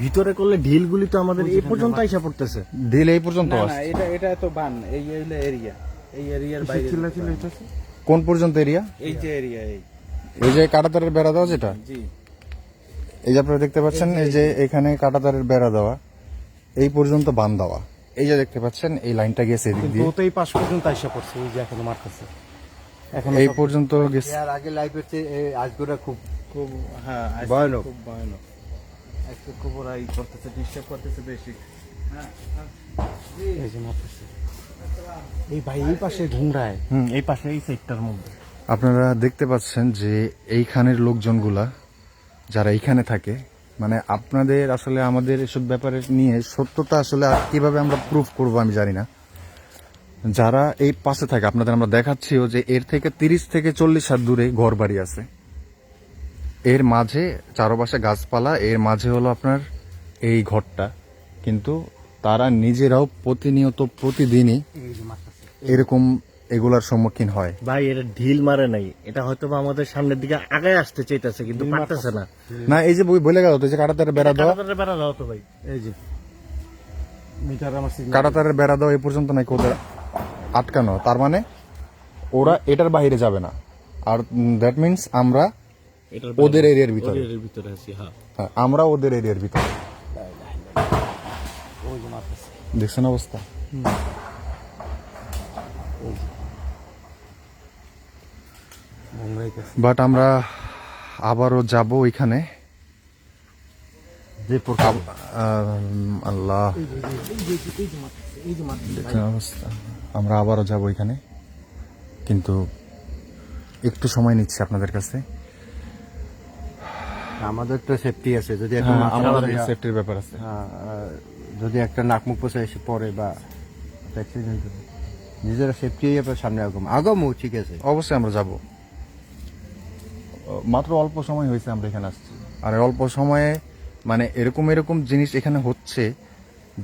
ভিতরে করলে ঢিলগুলি তো আমাদের এই পর্যন্ত আইসা পড়তেছে। ঢিল এই পর্যন্ত না না, আসছে। এটা তো বান, এই হইলো এরিয়া, এই এরিয়ার বাইরে চিল্লা যেতে চিল্লা পারে না। হইতেছে। কোন পর্যন্ত এরিয়া? এই যে এরিয়া, এই যে কাঁটাতারের বেড়া দেওয়া যেটা, জি এই যে আপনারা দেখতে পাচ্ছেন, এই যে এখানে কাঁটাতারের বেড়া দেওয়া, এই পর্যন্ত বান দেওয়া। এই যে দেখতে পাচ্ছেন এই লাইনটা গেছে এদিক কিন্তু দিয়ে, ও তো এই পাশ পর্যন্ত এসে পড়ছে, এই যে এখনো মারতেছে। এখন এই পর্যন্ত গেছে। আর আগে লাইফের চেয়ে আজগুলা খুব খুব হ্যাঁ আজকে ভয়ানক। খুব ভয়ানক আজকে খুব ওরা ই করতেছে ডিস্টার্ব করতেছে বেশি এই যে মারতেছে। এই ভাই এই পাশে ঘুমরায়। এই পাশে এই সেক্টর মধ্যে আপনারা দেখতে পাচ্ছেন যে এইখানের লোকজনগুলা যারা এইখানে থাকে, মানে আপনাদের আসলে আমাদের এসব ব্যাপারে নিয়ে সত্যতা আসলে আর কিভাবে আমরা প্রুফ করব আমি জানি না। যারা এই পাশে থাকে আপনাদের আমরা দেখাচ্ছিও যে এর থেকে 30 থেকে 40 হাত দূরে ঘর বাড়ি আছে, এর মাঝে চারপাশে গাছপালা, এর মাঝে হলো আপনার এই ঘরটা, কিন্তু তারা নিজেরাও প্রতিনিয়ত প্রতিদিনই এই যে মারতেছে। এরকম এগুলার সম্মুখীন হয়। ভাই এটা ঢিল মারে নাই, এটা হয়তো বা আমাদের সামনের দিকে আগে আসতে চাইতেছে কিন্তু পারতেছে না। না এই যে বলে গেল তো যে কাঁটাতারের বেড়া দেওয়া, তাড়াতাড়ি বেড়া দাও তো ভাই। এই যে মিটার আমার signal। কাঁটাতারের বেড়া দেওয়া এই পর্যন্ত নাকি ওদের আটকানো, তার মানে ওরা এটার বাইরে যাবে না। আর দ্যাট মিন্স আমরা এটার ওদের এরিয়ার ভিতরে, এর ভিতরে আছি। হ্যাঁ হ্যাঁ, আমরা ওদের এরিয়ার ভিতরে। ওই যে মারতেছে। দেখছেন অবস্থা? ঘুমরাইতেছে। বাট আমরা আবারও যাব ওইখানে। আল্লাহ, এই যে মারতেছে। দেখছেন অবস্থা? আমরা আবারও যাব ওইখানে, কিন্তু একটু সময় নিচ্ছি আপনাদের কাছে। আমাদের তো সেফটি আছে, যদি একটা হ্যাঁ, মাথা আমাদের ধরে- সেফটির ব্যাপার আছে। হ্যাঁ, যদি একটা নাক মুখ পোষা এসে পড়ে বা অ্যাক্সিডেন্ট হয়, নিজেরা সেফটি সামনে আগামো ঠিক আছে। অবশ্যই আমরা যাব। মাত্র অল্প সময় হয়েছে আমরা এখানে আসছি, আর এই অল্প সময়ে মানে এরকম জিনিস এখানে হচ্ছে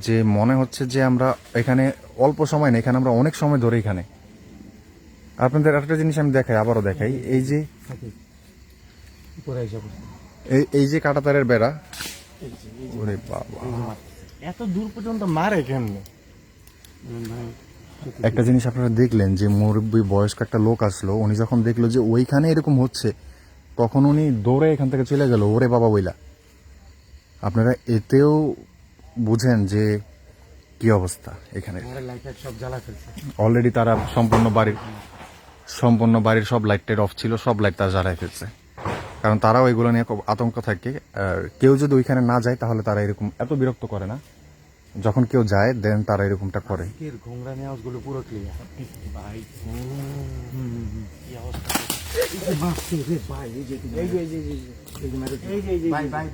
যে মনে হচ্ছে যে আমরা এখানে অল্প সময় না, এখানে আমরা অনেক সময় ধরে এখানে। আপনাদের একটা জিনিস আমি দেখাই, আবারও দেখাই, এই যে উপরে এসে পড়ছে। এই যে কাঁটাতারের বেড়া, ওরে বাবা। এত দূর পর্যন্ত মারে কেমনে? একটা জিনিস আপনারা দেখলেন যে মুরব্বী বয়স্ক একটা লোক আসলো, উনি যখন দেখলো যে ওইখানে এরকম হচ্ছে, তখন উনি দৌড়ে এখান থেকে চলে গেল, ওরে বাবা বইলা। আপনারা এতেও বুঝেন যে কি অবস্থা এখানে। লাইট সব জ্বালা ফেলছে। অলরেডি তারা সম্পূর্ণ বাড়ির সব লাইটের অফ ছিল, সব লাইট তারা জ্বালায় ফেলছে, কারণ তারাও এগুলো নিয়ে খুব আতঙ্ক থাকে। আর কেউ যদি ওইখানে না যায় তাহলে তারা এরকম এত বিরক্ত করে না, যখন কেউ যায় দেন তারা এরকমটা করে। এর ঘুমরা নেওয়াজ গুলো পুরো ক্লিয়ার। ভাই কি অবস্থা!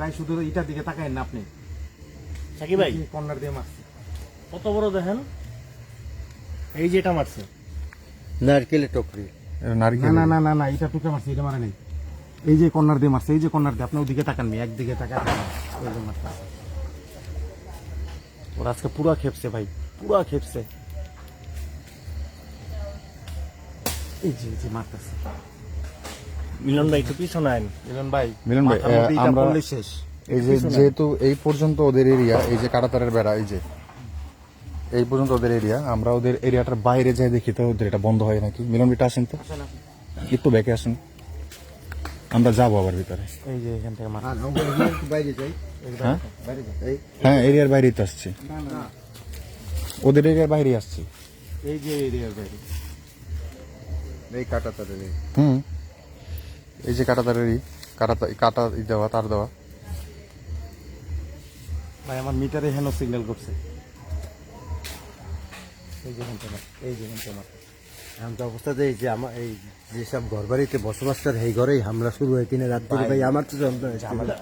ভাই শুধু এটার দিকে তাকায়েন না আপনি। সাকিব ভাই কর্নার দিয়ে মারছে। কত বড় দেখেন, এই যে এটা মারছে। নারকেলের টকরি। নারকেল না না না না এটা টুকে মারছে, এটা মারে নেই। এই যে কর্নার দিয়ে মারছে, এই যে কর্নার দিয়ে। আপনি ওদিকে তাকান নি, একদিকে তাকান। ওই যে মারতেছে। ওরা আজকে পুরা খেপছে ভাই, পুরা খেপছে। এই যে মারতেছে। মিলন ভাই একটু পিছনে আইন। মিলন ভাই, মিলন ভাই, মাথার মধ্যে এটা আমরা পড়লেই শেষ। এই যে যেহেতু এই পর্যন্ত ওদের এরিয়া, এই যে কাঁটাতারের বেড়া, এই যে এই পর্যন্ত ওদের এরিয়া, আমরা ওদের এরিয়াটার বাইরে যাই দেখি তো ওদের এটা বন্ধ হয় নাকি। মিলন ভাইটা আসেন তো, একটু ব্যাকে আসেন, আমরা যাবো আবার ভিতরে। এই যে এখান থেকে মারছে। বাইরে যাই, হ্যাঁ বাইরে যাই। হ্যাঁ, এরিয়ার বাইরেই তো আসছি, ওদের এরিয়ার বাইরেই আসছি। এই যে এরিয়ার বাইরে। এই কাটা তাদের হুম, এই যে কাঁটাতারেরই কাটা দেওয়া, তার দেওয়া। ভাই আমার মিটারে হেন সিগন্যাল করছে। এই যে এখানটা মার, এই যে এখানটা মার। এখন তো অবস্থা যে এই যে আমার এই যেসব ঘর বাড়িতে বসবাস করে এই ঘরেই হামলা শুরু হয় কিনা রাত থেকে। ভাই আমার তো সন্দেহ হচ্ছে। ঝামেলা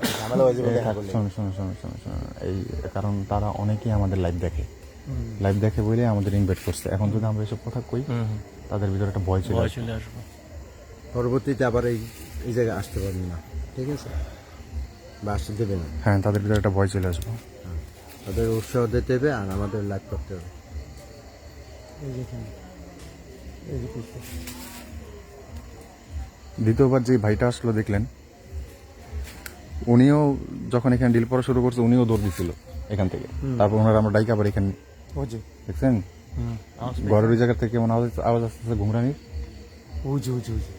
হয়ে যাবে দেখা করলে। শোনো, এই কারণ তারা অনেকেই আমাদের লাইভ দেখে বলে আমাদের ইনভাইট করছে। এখন যদি আমরা এসব কথা কই, তাদের ভিতরে একটা ভয় ছিল। ভয় চলে আসবো। পরবর্তীতে আবার এই জায়গায় আসতে পারবে না, ঠিক আছে, বা আসতে দেবে না। হ্যাঁ, তাদের ভিতরে একটা ভয় চলে আসবো। তাদের উৎসাহ দিতে হবে আর আমাদের লাইভ করতে হবে। এই যে এখানে, এই যে পিছনে। দ্বিতীয়বার যে ভাইটা আসলো দেখলেন, উনিও যখন এখানে ডিল পড়া শুরু করছে, উনিও দৌড় দিছিল এখান থেকে। তারপর ওনারা আমরা ডাইকা আবার এখানে ওই যে, দেখছেন ঘরের ওই জায়গা থেকে কেমন আওয়াজ আসতেছে ঘুমরানির। ওই যে, ওই যে, ওই যে।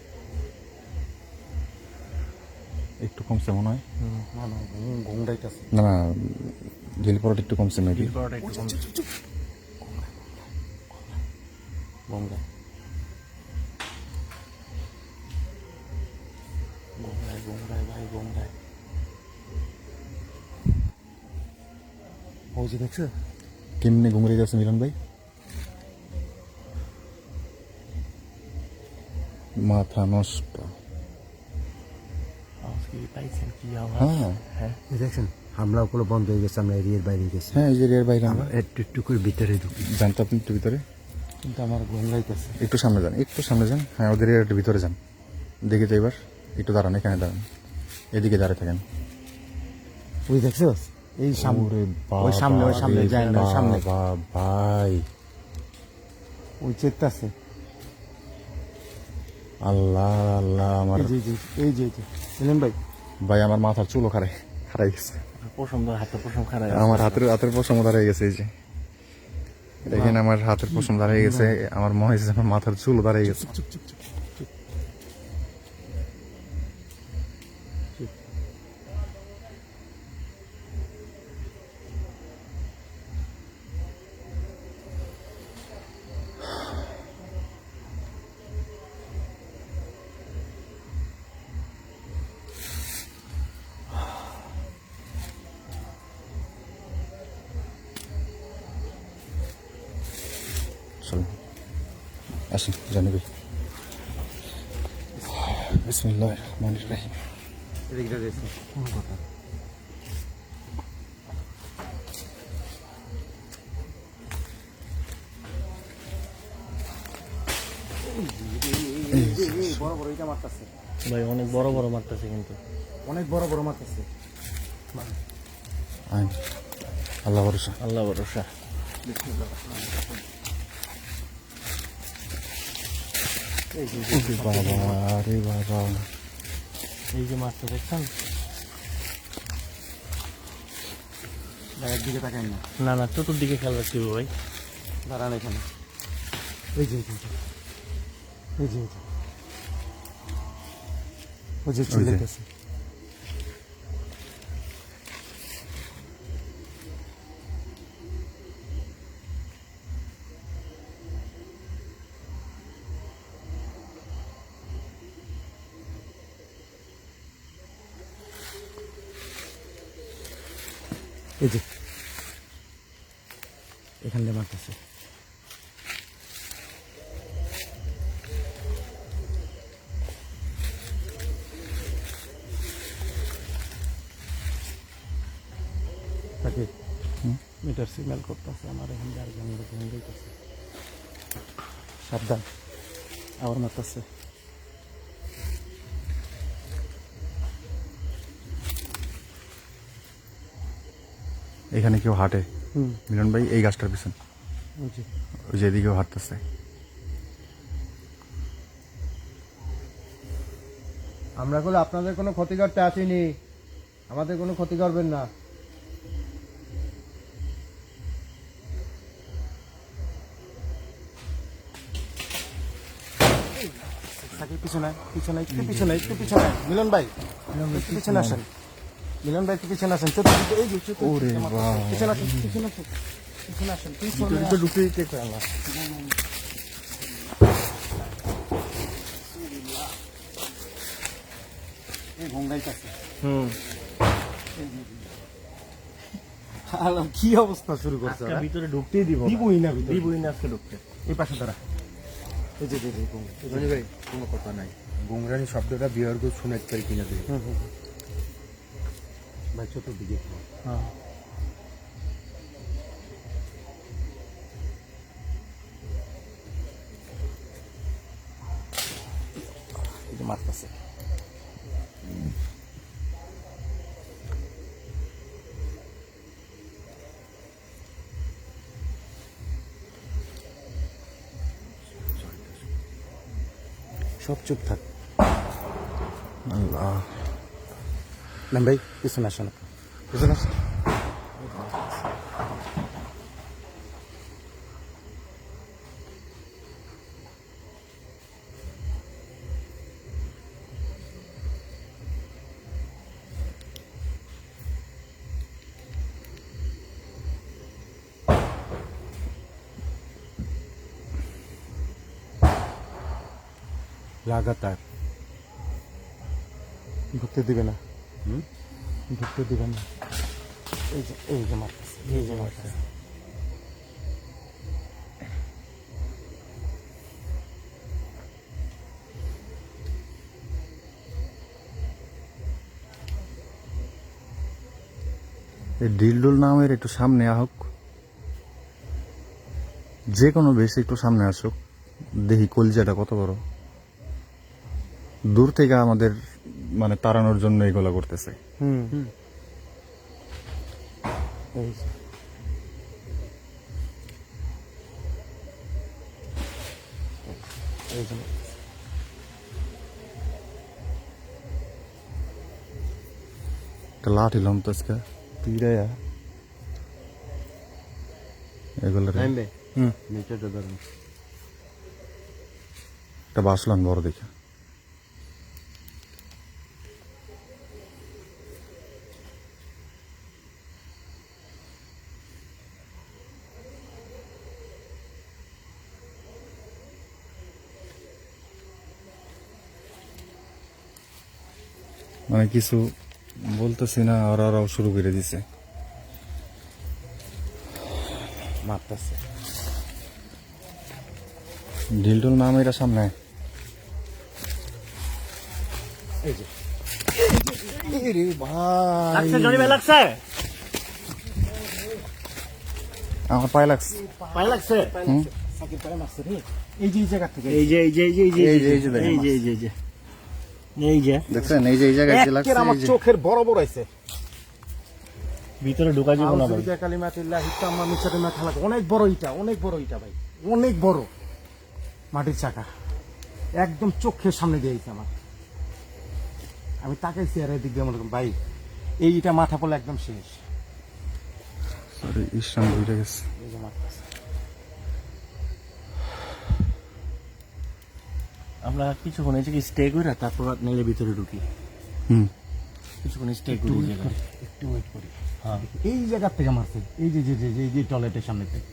একটু কমছে মনে হয়। না না ঘুমটাইতেছে। না ডিল পড়াটা একটু কমছে মেবি। বড়টা একটু কম। ঘুমটা। ঘুমরায় ভাই গঙ্গায়। ওই যে দেখছো কেমনে ঘুমরে যাচ্ছে মিলন ভাই? মাথা নষ্ট। আওয়াজ কি পাইছেন? কি আওয়াজ? হ্যাঁ এই দেখছেন হামলা ওগুলো বন্ধ হয়ে গেছে, আমরা এরিয়ার বাইরে গেছি। হ্যাঁ, এই যে এর বাইরে আমরা একটু একটু করে ভিতরে ঢুকি। জানতো আপনি একটু ভিতরে, কিন্তু আমার গঙ্গাইতেছে। একটু সামনে যান, একটু সামনে যান। হ্যাঁ, ওদের একটু ভিতরে যান, দেখি তো এবার। একটু দাঁড়ান, এখানে দাঁড়ান, এদিকে দাঁড়িয়ে থাকেন। ওই দেখছো এই সামনে, ওই সামনে, ওই সামনে যায় না, ওই সামনে ভাই ওই চেতাছে। আল্লাহ আল্লাহ, আমার এই যে এই যে মিলন ভাই, ভাই আমার মাথার চুলও খারাই গেছে। পশম ধরে হাতে পশম খারাপ। আমার হাতের পশম দাঁড়িয়ে গেছে। এই যে দেখেন, আমার হাতের পশম দাঁড়িয়ে গেছে। আমার মনে হয়েছে আমার মাথার চুল দাঁড়িয়ে গেছে। চলুন আসুন জানি ভাই। বিসমিল্লাহির রহমানির রহিম। এদিকে দেখছি বড় বড় এটা মারতেছে, ভাই অনেক বড় বড় মারতেছে কিন্তু। অনেক বড় বড় মারতেছে। আইন আল্লাহ ভরসা। আল্লাহ ভরসা। বাবা রে বাবা, এই যে মারতে দেখছেন? একদিকে তাকাই না, না না, চতুর্দিকে খেয়াল রাখতে হবে ভাই। দাঁড়ান এখানে। এই যে এই যে ওই যে চিল্লাইতেছে। এই যে এখান দিয়ে মারতেছে। তাকে মিটার সিগন্যাল করতেছে আমার এখান দিয়ে, আর ঘুম দিতেছে। সাবধান, আবার মারতেছে। এখানে কেউ হাঁটে মিলন ভাই? এই গাছটার পিছনে ওই যে এদিকেও হাঁটতেছে। আমরা বলে আপনাদের কোনো ক্ষতি করতে আসিনি, আমাদের কোনো ক্ষতি করবেন না। পিছনে একটু পিছনে, একটু পিছনে। মিলন ভাই একটু পিছনে আসেন, মিলন ভাই একটু পিছনে আসেন। চতুর্দিকে এই যে পিছনে আসেন, পিছনে আসেন, পিছনে আসেন, পিছনে ঢুকে দিতে আল্লাহ। এই গঙ্গাই কাছে কি অবস্থা শুরু করছে আজকে ভিতরে ঢুকতেই দিব দিবই না, ভিতরে দিবই না আজকে ঢুকতে। এই পাশে দাঁড়া। এই যে ভাই কোনো কথা নাই, গুংরানি শব্দটা বিহার করে শোনাতে পারি কিনা তুই? ভাই চতুর্দিকে হ্যাঁ এই যে মারতেছে। সব চুপ থাক। আল্লাহ, না ভাই পিছনে আসেন, পিছনে আসেন। লাগাতার ঢুকতে দিবে না। ঢুকতে দিবেন না। এই যে মারতেছে, এই যে মারতেছে। এই ডিলডুল নামের একটু সামনে আহুক, যে কোনো বেশি একটু সামনে আসুক, দেখি কলজাটা কত বড়। দূর থেকে আমাদের মানে তাড়ানোর জন্য এগুলো করতেছে। এই যে। এই যে একটা লাঠি লম তো আজকে তীরে এগুলো নিচেটা ধরুন। একটা বাসলাম বড় দেখে। মানে কিছু বলতেছি না, ওরাও শুরু করে দিছে মারতেছে। ঢিলটুল নাম এটা সামনে। এই যে লাগছে জনি ভাই, লাগছে আমার পায়ে লাগছে। পায়ে লাগছে। সাকিব পায়ে মারছে রে। এই যে এই জায়গা থেকে এই যে এই যে এই যে এই যে এই যে এই যে দেখেন। এই যে এই যে এই যে এই যে দেখছেন এই যে এই জায়গায় যে লাগছে, একের আমার এই যে। চোখের বড় বড় আছে। ভিতরে ঢোকা যাবে না ভাই। আউযুবিল্লাহি কালিমাতিল্লাহি তাম্মামিন শাররি মা খালাক। অনেক বড় ইটা, অনেক বড় ইটা ভাই, অনেক বড় মাটির চাকা, একদম চোখের সামনে দিয়েছে আমার। আমি তাকাইছি আর এদিক দিয়ে মনে করি ভাই এই ইটা মাথা পড়লে একদম শেষ। সরি ইসলাম বুঝে গেছে। এই যে মারতেছে। আমরা কিছুক্ষণ এই যে স্টে করে তারপর নেলে ভিতরে ঢুকি। হুম, কিছুক্ষণ স্টে করি এই জায়গায়। একটু ওয়েট করি। এই জায়গা থেকে মারছে, এই যে যে যে যে এই যে টয়লেটের সামনে থেকে,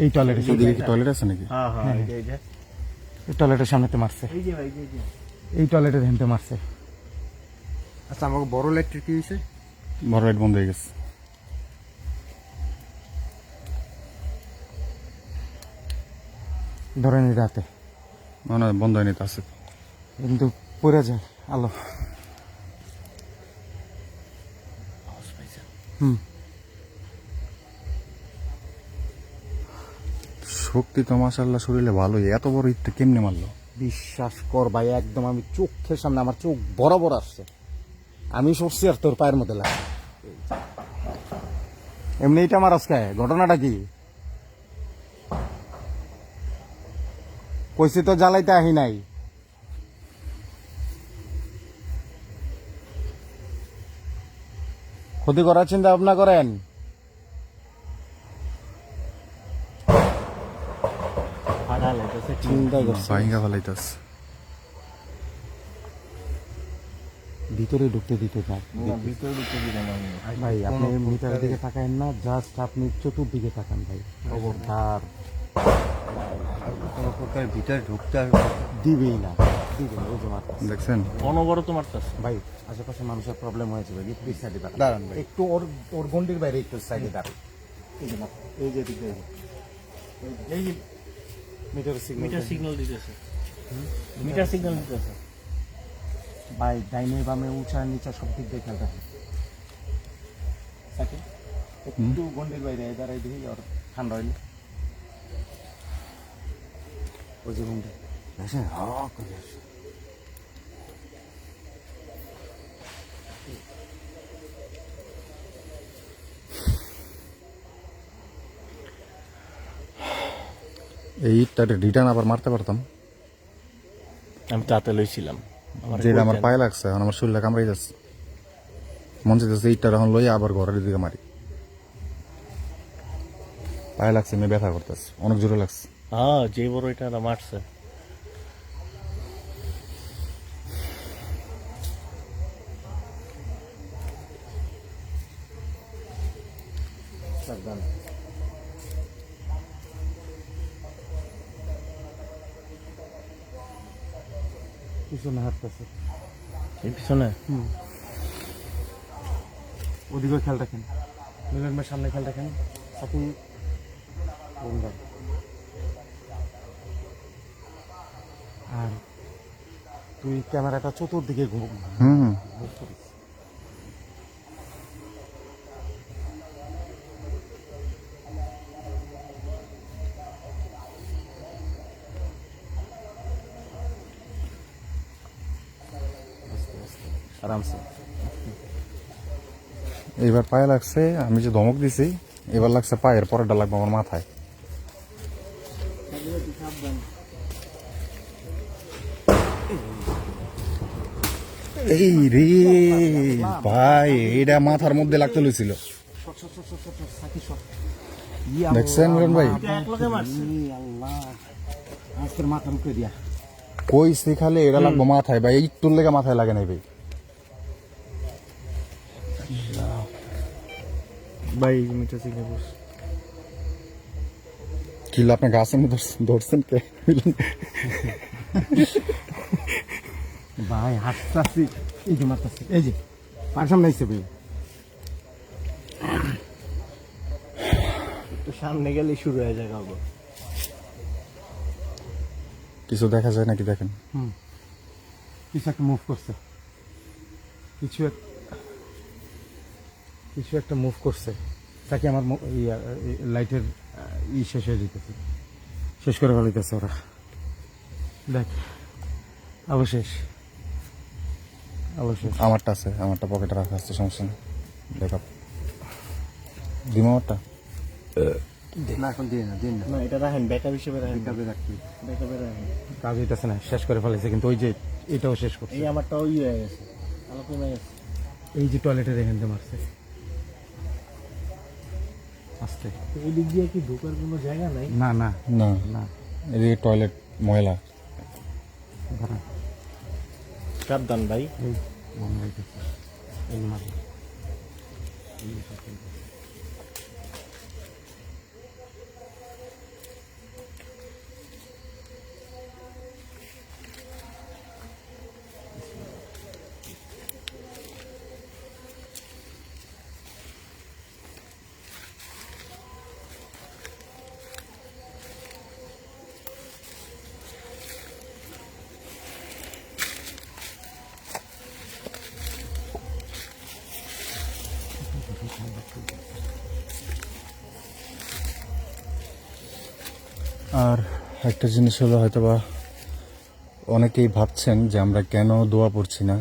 এই টয়লেটের সামনে এদিকে কি টয়লেট আছে নাকি? হ্যাঁ হ্যাঁ এই যে এই যে এই টয়লেটের সামনেতে মারছে, এই যে ভাই এই যে এই টয়লেটের হেনতে মারছে। আচ্ছা, আমাকে বড় লাইটটা কি হয়েছে? বড় লাইট বন্ধ হয়ে গেছে। ধরেন রাতে না বন্ধ হয়নি তো, আছে। কিন্তু পড়ে যায় আলো। শক্তি তো মাশাআল্লাহ শরীরে ভালোই, এত বড় ইটটা কেমনে মারলো? বিশ্বাস কর ভাই, একদম আমি চোখের সামনে, আমার চোখ বরাবর আসছে। আমি সরছি আর তোর পায়ের মধ্যে লাগে। এমনি এটা আমার আজকে ঘটনাটা কি কইছি তো, জ্বালাইতে আহি নাই। ক্ষতি করার চিন্তা ভাবনা করেন। ফাটা লাগছে। চিন্তা করছি বাইঙ্গা ফেলাইতাছে। ভিতরে ঢুকতে দিতে চাই ভিতরে ঢুকতে দিলাম আমি। ভাই। আপনি মিটারের দিকে তাকায়েন না, জাস্ট আপনি চতুর্দিকে তাকান ভাই। খবরদার কোনো প্রকার ভিতরে ঢুকতে দিবেই না, দিবেন। ওই যে মারতেছে। দেখছেন অনবরত মারতেছে। ভাই আশেপাশে মানুষের প্রবলেম হয়েছে ভাই, একটু সাইডে দাঁড়ান ভাই। একটু ওর গন্ডির বাইরে একটু সাইডে দাঁড়ান। এই যে এই যে দিকে এই যে মিটার সিগন্যাল মিটার সিগন্যাল দিতেছে। মিটার সিগন্যাল দিতেছে। ভাই ডাইনে বামে উঁচা নিচা সব দিক দিয়ে খেয়াল রাখেন। একটু গন্ডির বাইরে দাঁড়াই দিই আর ঠান্ডা হইলে ওই যে গন্ডি আসে করে আসে। এই ইটটাতে রিটার্ন আবার মারতে পারতাম, আমি তাতে লইছিলাম। যেটা আমার পায়ে লাগছে, এখন আমার শরীরটা কামড়াই যাচ্ছে। মন চাইতেছে ইটটা এখন লইয়া আবার ঘরের দিকে মারি। পায়ে লাগছে, মেয়ে ব্যথা করতেছে, অনেক জোরে লাগছে। হ্যাঁ, যে বড় এটা মারছে। সাবধান। পিছনে হাঁটতেছে। এই পিছনে ওদিকে খেয়াল রাখেন, মিলন ভাই সামনে খেয়াল রাখেন। সাকি বন্ধ। আর তুই ক্যামেরাটা চতুর্দিকে ঘুম। হুম। আরামসে। এইবার পায়ে লাগছে, আমি যে ধমক দিছি এবার লাগছে পায়ের, পরেরটা লাগবে আমার মাথায়। এই রে ভাই, এটা মাথার মধ্যে লাগতে লইছিল। দেখছেন মিলন ভাই, মাথা মুখে দিয়া কই শিখালে এটা লাগবো মাথায় ভাই, এই তোর লেগে মাথায় লাগে নাই ভাই। ভাই মিটার সিগন্যাল বস। কিল আপনি গাছের মধ্যে ধরছেন কে মিলন? ভাই হাসতাছি, এই যে মারতাছি, এই যে পার সামনে আইছে ভাই। তো সামনে গেলে শুরু হয়ে যায় গল্প। কিছু দেখা যায় নাকি দেখেন? কিছু একটা মুভ করছে, কিছু একটা মুভ করছে। তাকে আমার লাইটের শেষ হয়ে যেতেছে, শেষ করে ফেলিতেছে ওরা। দেখ অবশেষ আমারটা আছে, আমারটা পকেটে রাখা আছে, সমস্যা নেই। ব্যাকআপ দিমা আমারটা। না এখন দিয়ে না, দিন না, না এটা রাখেন, ব্যাকআপ হিসেবে রাখেন, কাজে রাখবি, ব্যাকআপে রাখেন। কাজ হইতেছে না, শেষ করে ফেলেছে। কিন্তু ওই যে এটাও শেষ করছে। এই আমারটাও হয়ে গেছে, আলো কমে গেছে। এই যে টয়লেটের এখান থেকে মারছে আস্তে। এই দিক দিয়ে কি ঢোকার কোনো জায়গা নাই? না না না না, এদিকে টয়লেট ময়লা। দাঁড়া, সাবধান ভাই। এই মনে রাখতেছে, এই মারছে। আর একটা জিনিস হলো, হয়তোবা অনেকেই ভাবছেন যে আমরা কেন দোয়া পড়ছি না,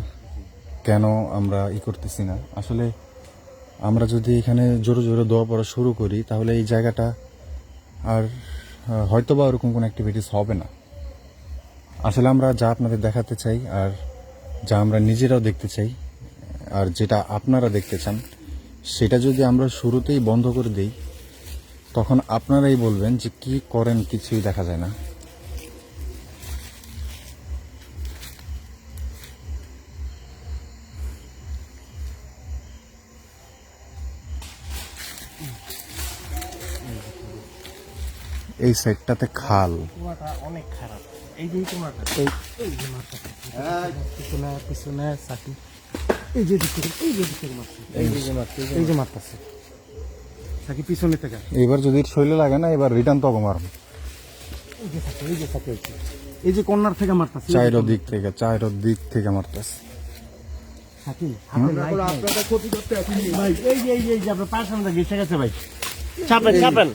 কেন আমরা করতেছি না। আসলে আমরা যদি এখানে জোরে জোরে দোয়া পড়া শুরু করি তাহলে এই জায়গাটা আর হয়তোবা ওরকম কোনো অ্যাক্টিভিটিস হবে না। আসলে আমরা যা আপনাদের দেখাতে চাই আর যা আমরা নিজেরাও দেখতে চাই আর যেটা আপনারা দেখতে চান, সেটা যদি আমরা শুরুতেই বন্ধ করে দিই তখন আপনারাই বলবেন যে কি করেন, কিছুই দেখা যায় না। এই সাইডটাতে খাল, কুয়াটা অনেক খারাপ। এই যে তোমারটা, পিছনে পিছনে সাকি, এই যে দিক থেকে, এই যে দিক থেকে মারছে, এই যে মারছে, এই যে মারতেছে সাকি পিছনে থেকে। এবার যদি শৈলে লাগে না, এবার রিটার্ন তো মার। এই যে সাকি, এই যে সাকি, এই যে কর্নার থেকে মারতেছে, চাইরো দিক থেকে মারতেছে। সাকি হাতে লাইট নাই। ভাই এই যে এই যে আপনার পায়ের সামনে গেছে গেছে ভাই। চাপেন চাপেন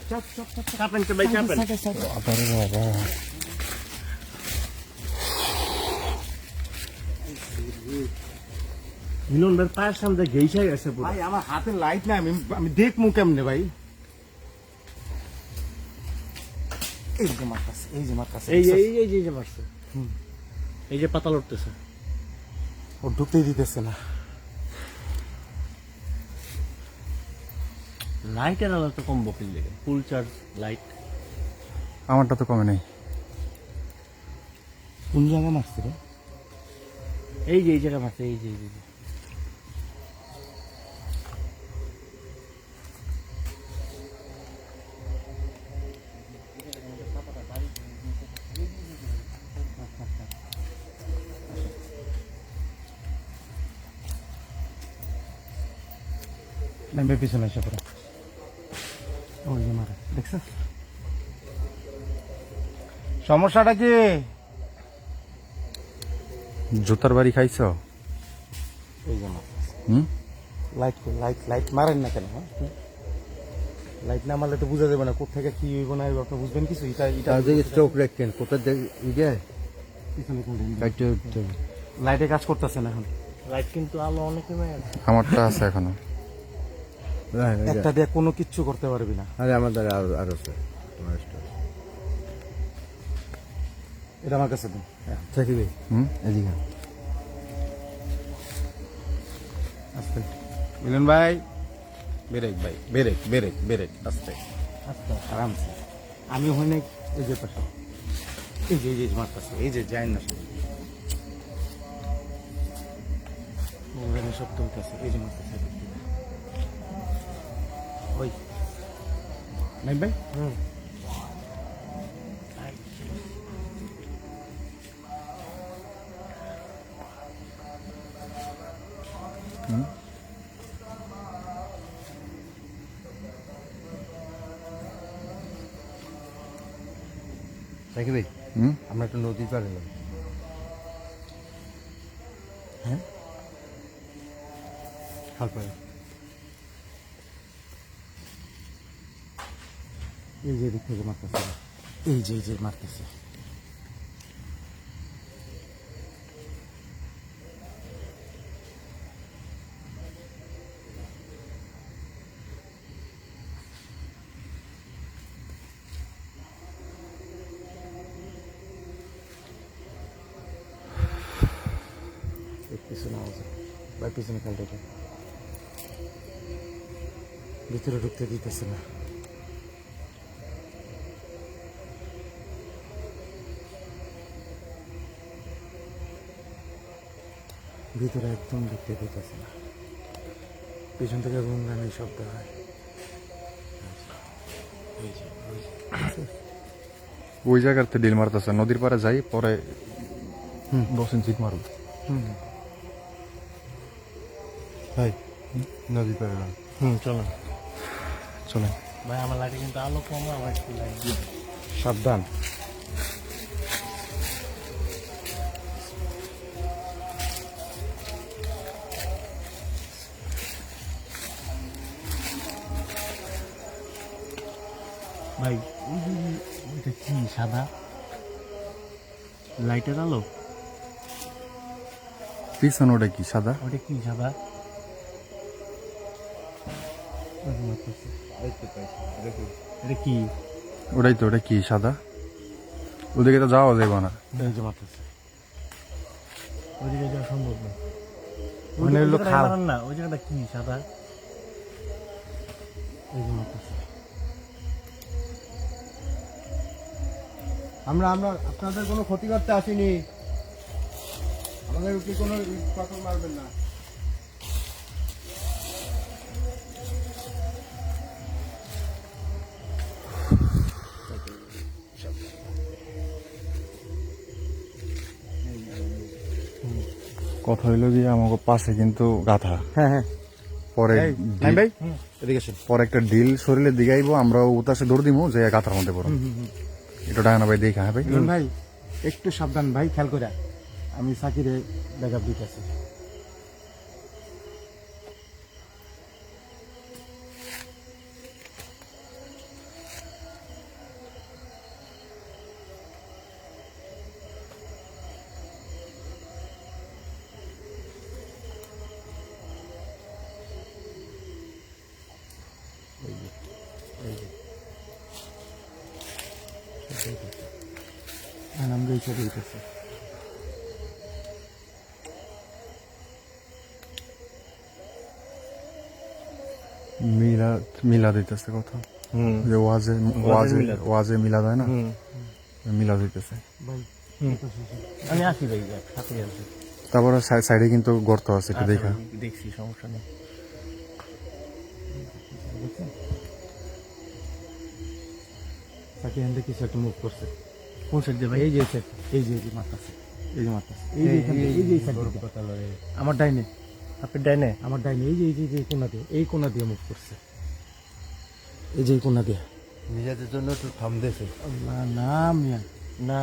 চাপেন তো ভাই, চাপেন। আরে বাবা, মিলন ভাই পায়ের সামনে গেছে গেছে পুরো। ভাই আমার হাতে লাইট নাই, আমি দেখবো কেমনে ভাই। এই যে মারতেছে, এই যে মারতেছে, এই যে এই যে এই যে মারছে, এই যে পাতা লড়তেছে। ও ঢুকতেই দিতেছে না। লাইটের আলো তো কম বকিল লেগে, ফুল চার্জ লাইট। আমারটা তো কমে নেই। কোন জায়গায় মারছে রে? এই যে এই জায়গা মারছে, এই যে এই যে। নামবে পিছনে এসে পড়ে ওই যে মারে দেখছ সমস্যাটা কি জুতার বাড়ি খাইছ? এই যে মারে হুম, লাইট লাইট লাইট মারেন না কেন লাইট না মারলে তো বোঝা যাবে না কোথা থেকে কি হইব না হইব আপনি বুঝবেন কিছু এটা এটা তার দিকে চোখ রাখেন কোথায় যায় পিছনে কোন কাটতে উঠতে হবে। লাইটে কাজ করতেছে না এখন লাইট কিন্তু আলো অনেক কমে গেছে। আমারটা আছে এখনো। হ্যাঁ, এই যে। একটা দিয়ে কোনো কিচ্ছু করতে পারবি না আরে আমাদের আরো আছে তোমার extra আছে। এটা আমার কাছে দিন থাকি ভাই হুম, এদিকে আস্তে মিলন ভাই ব্রেক ভাই ব্রেক ব্রেক ব্রেক আস্তে আস্তে আরামসে আমি হই নাই এই যে পাশে এই যে মারতেছে এই যে যাই না মোবাইলে সব তুলতেছে এই যে মারতেছে ওই নাই ভাই থাকি ভাই হুম, আমরা একটু নদীর পাড়ে এলাম। হ্যাঁ খাল পাড়ে এই যে দিক থেকে মারতেছে এই যে মারতেছে পিছনে আওয়াজ ভাই পিছনে খেলতে ভিতরে ঢুকতে দিতেছে না ভিতরে একদম ঢুকতে দিতেছে না পিছন থেকে গুনগানি শব্দ হয় এই যে, ওই জায়গাতে ডিল মারতেছে। নদীর পাড়ে যাই পরে 10 ইঞ্চি মারব। ভাই নদীর পাড়ে এলাম। চলো চলেন। ভাই আমার লাইটে কিন্তু আলো কম আমার একটু লাইট দিন সাবধান ভাই ওইটা কি সাদা লাইটের আলো পিছনে ওটা কি সাদা? ওটা কি সাদা এই তো পাইছি, দেখো। এটা কি ওটাই তো, ওটা কি সাদা? ওদিকে তো যাওয়া যাবে না। এই যে মারতেছে ওইদিকে যাওয়া সম্ভব না মানে হলো ওই জায়গাটায় খাল। মারেন না ওই জায়গাটা কি সাদা এই যে মারতেছে আমরা আপনাদের কোনো ক্ষতি করতে আসিনি, আমাদের কি কোনো পাথর মারবেন না। কথা হইলো গিয়ে আমাকে পাশে কিন্তু গাথা। হ্যাঁ হ্যাঁ পরে এই, নাইম ভাই এদিকে আসেন পরে একটা ডিল শরীরে দিকে আইবো, আমরা উতাসে দৌড় দিব যে গাথার মধ্যে পড়ো। এটা ডায়না ভাই দেখা। হ্যাঁ ভাই, মিলন ভাই একটু সাবধান ভাই খেয়াল করে আমি সাকিরে ব্যাকআপ দিতেছি আমরা এই সাইডে দিতেছি মিলা দিতেছে কথা, যে ওয়াজে ওয়াজে ওয়াজে মিলা দেয় না, মিলা দিতেছে। ভাই আমি আসি ভাই সাথে আসি তারপরে সাইডে কিন্তু গর্ত আছে, একটু দেখা। দেখছি সমস্যা নেই সাকি হ্যান্ডে কিছু একটা মুভ করছে কোন সাইড দিয়ে ভাই এই যে side, এই যে মারতেছে এই যে মারতেছে এই যে এখান থেকে, এই যে এই side থেকে। আমার ডাইনে আপনি ডাইনে আমার ডাইনি এই যে কোনা দিয়ে, এই কোনা দিয়ে মুভ করছে, এই যে এই কোনা দিয়ে। নিজেদের জন্য একটু থাম দিয়েছে। না না মিয়া, না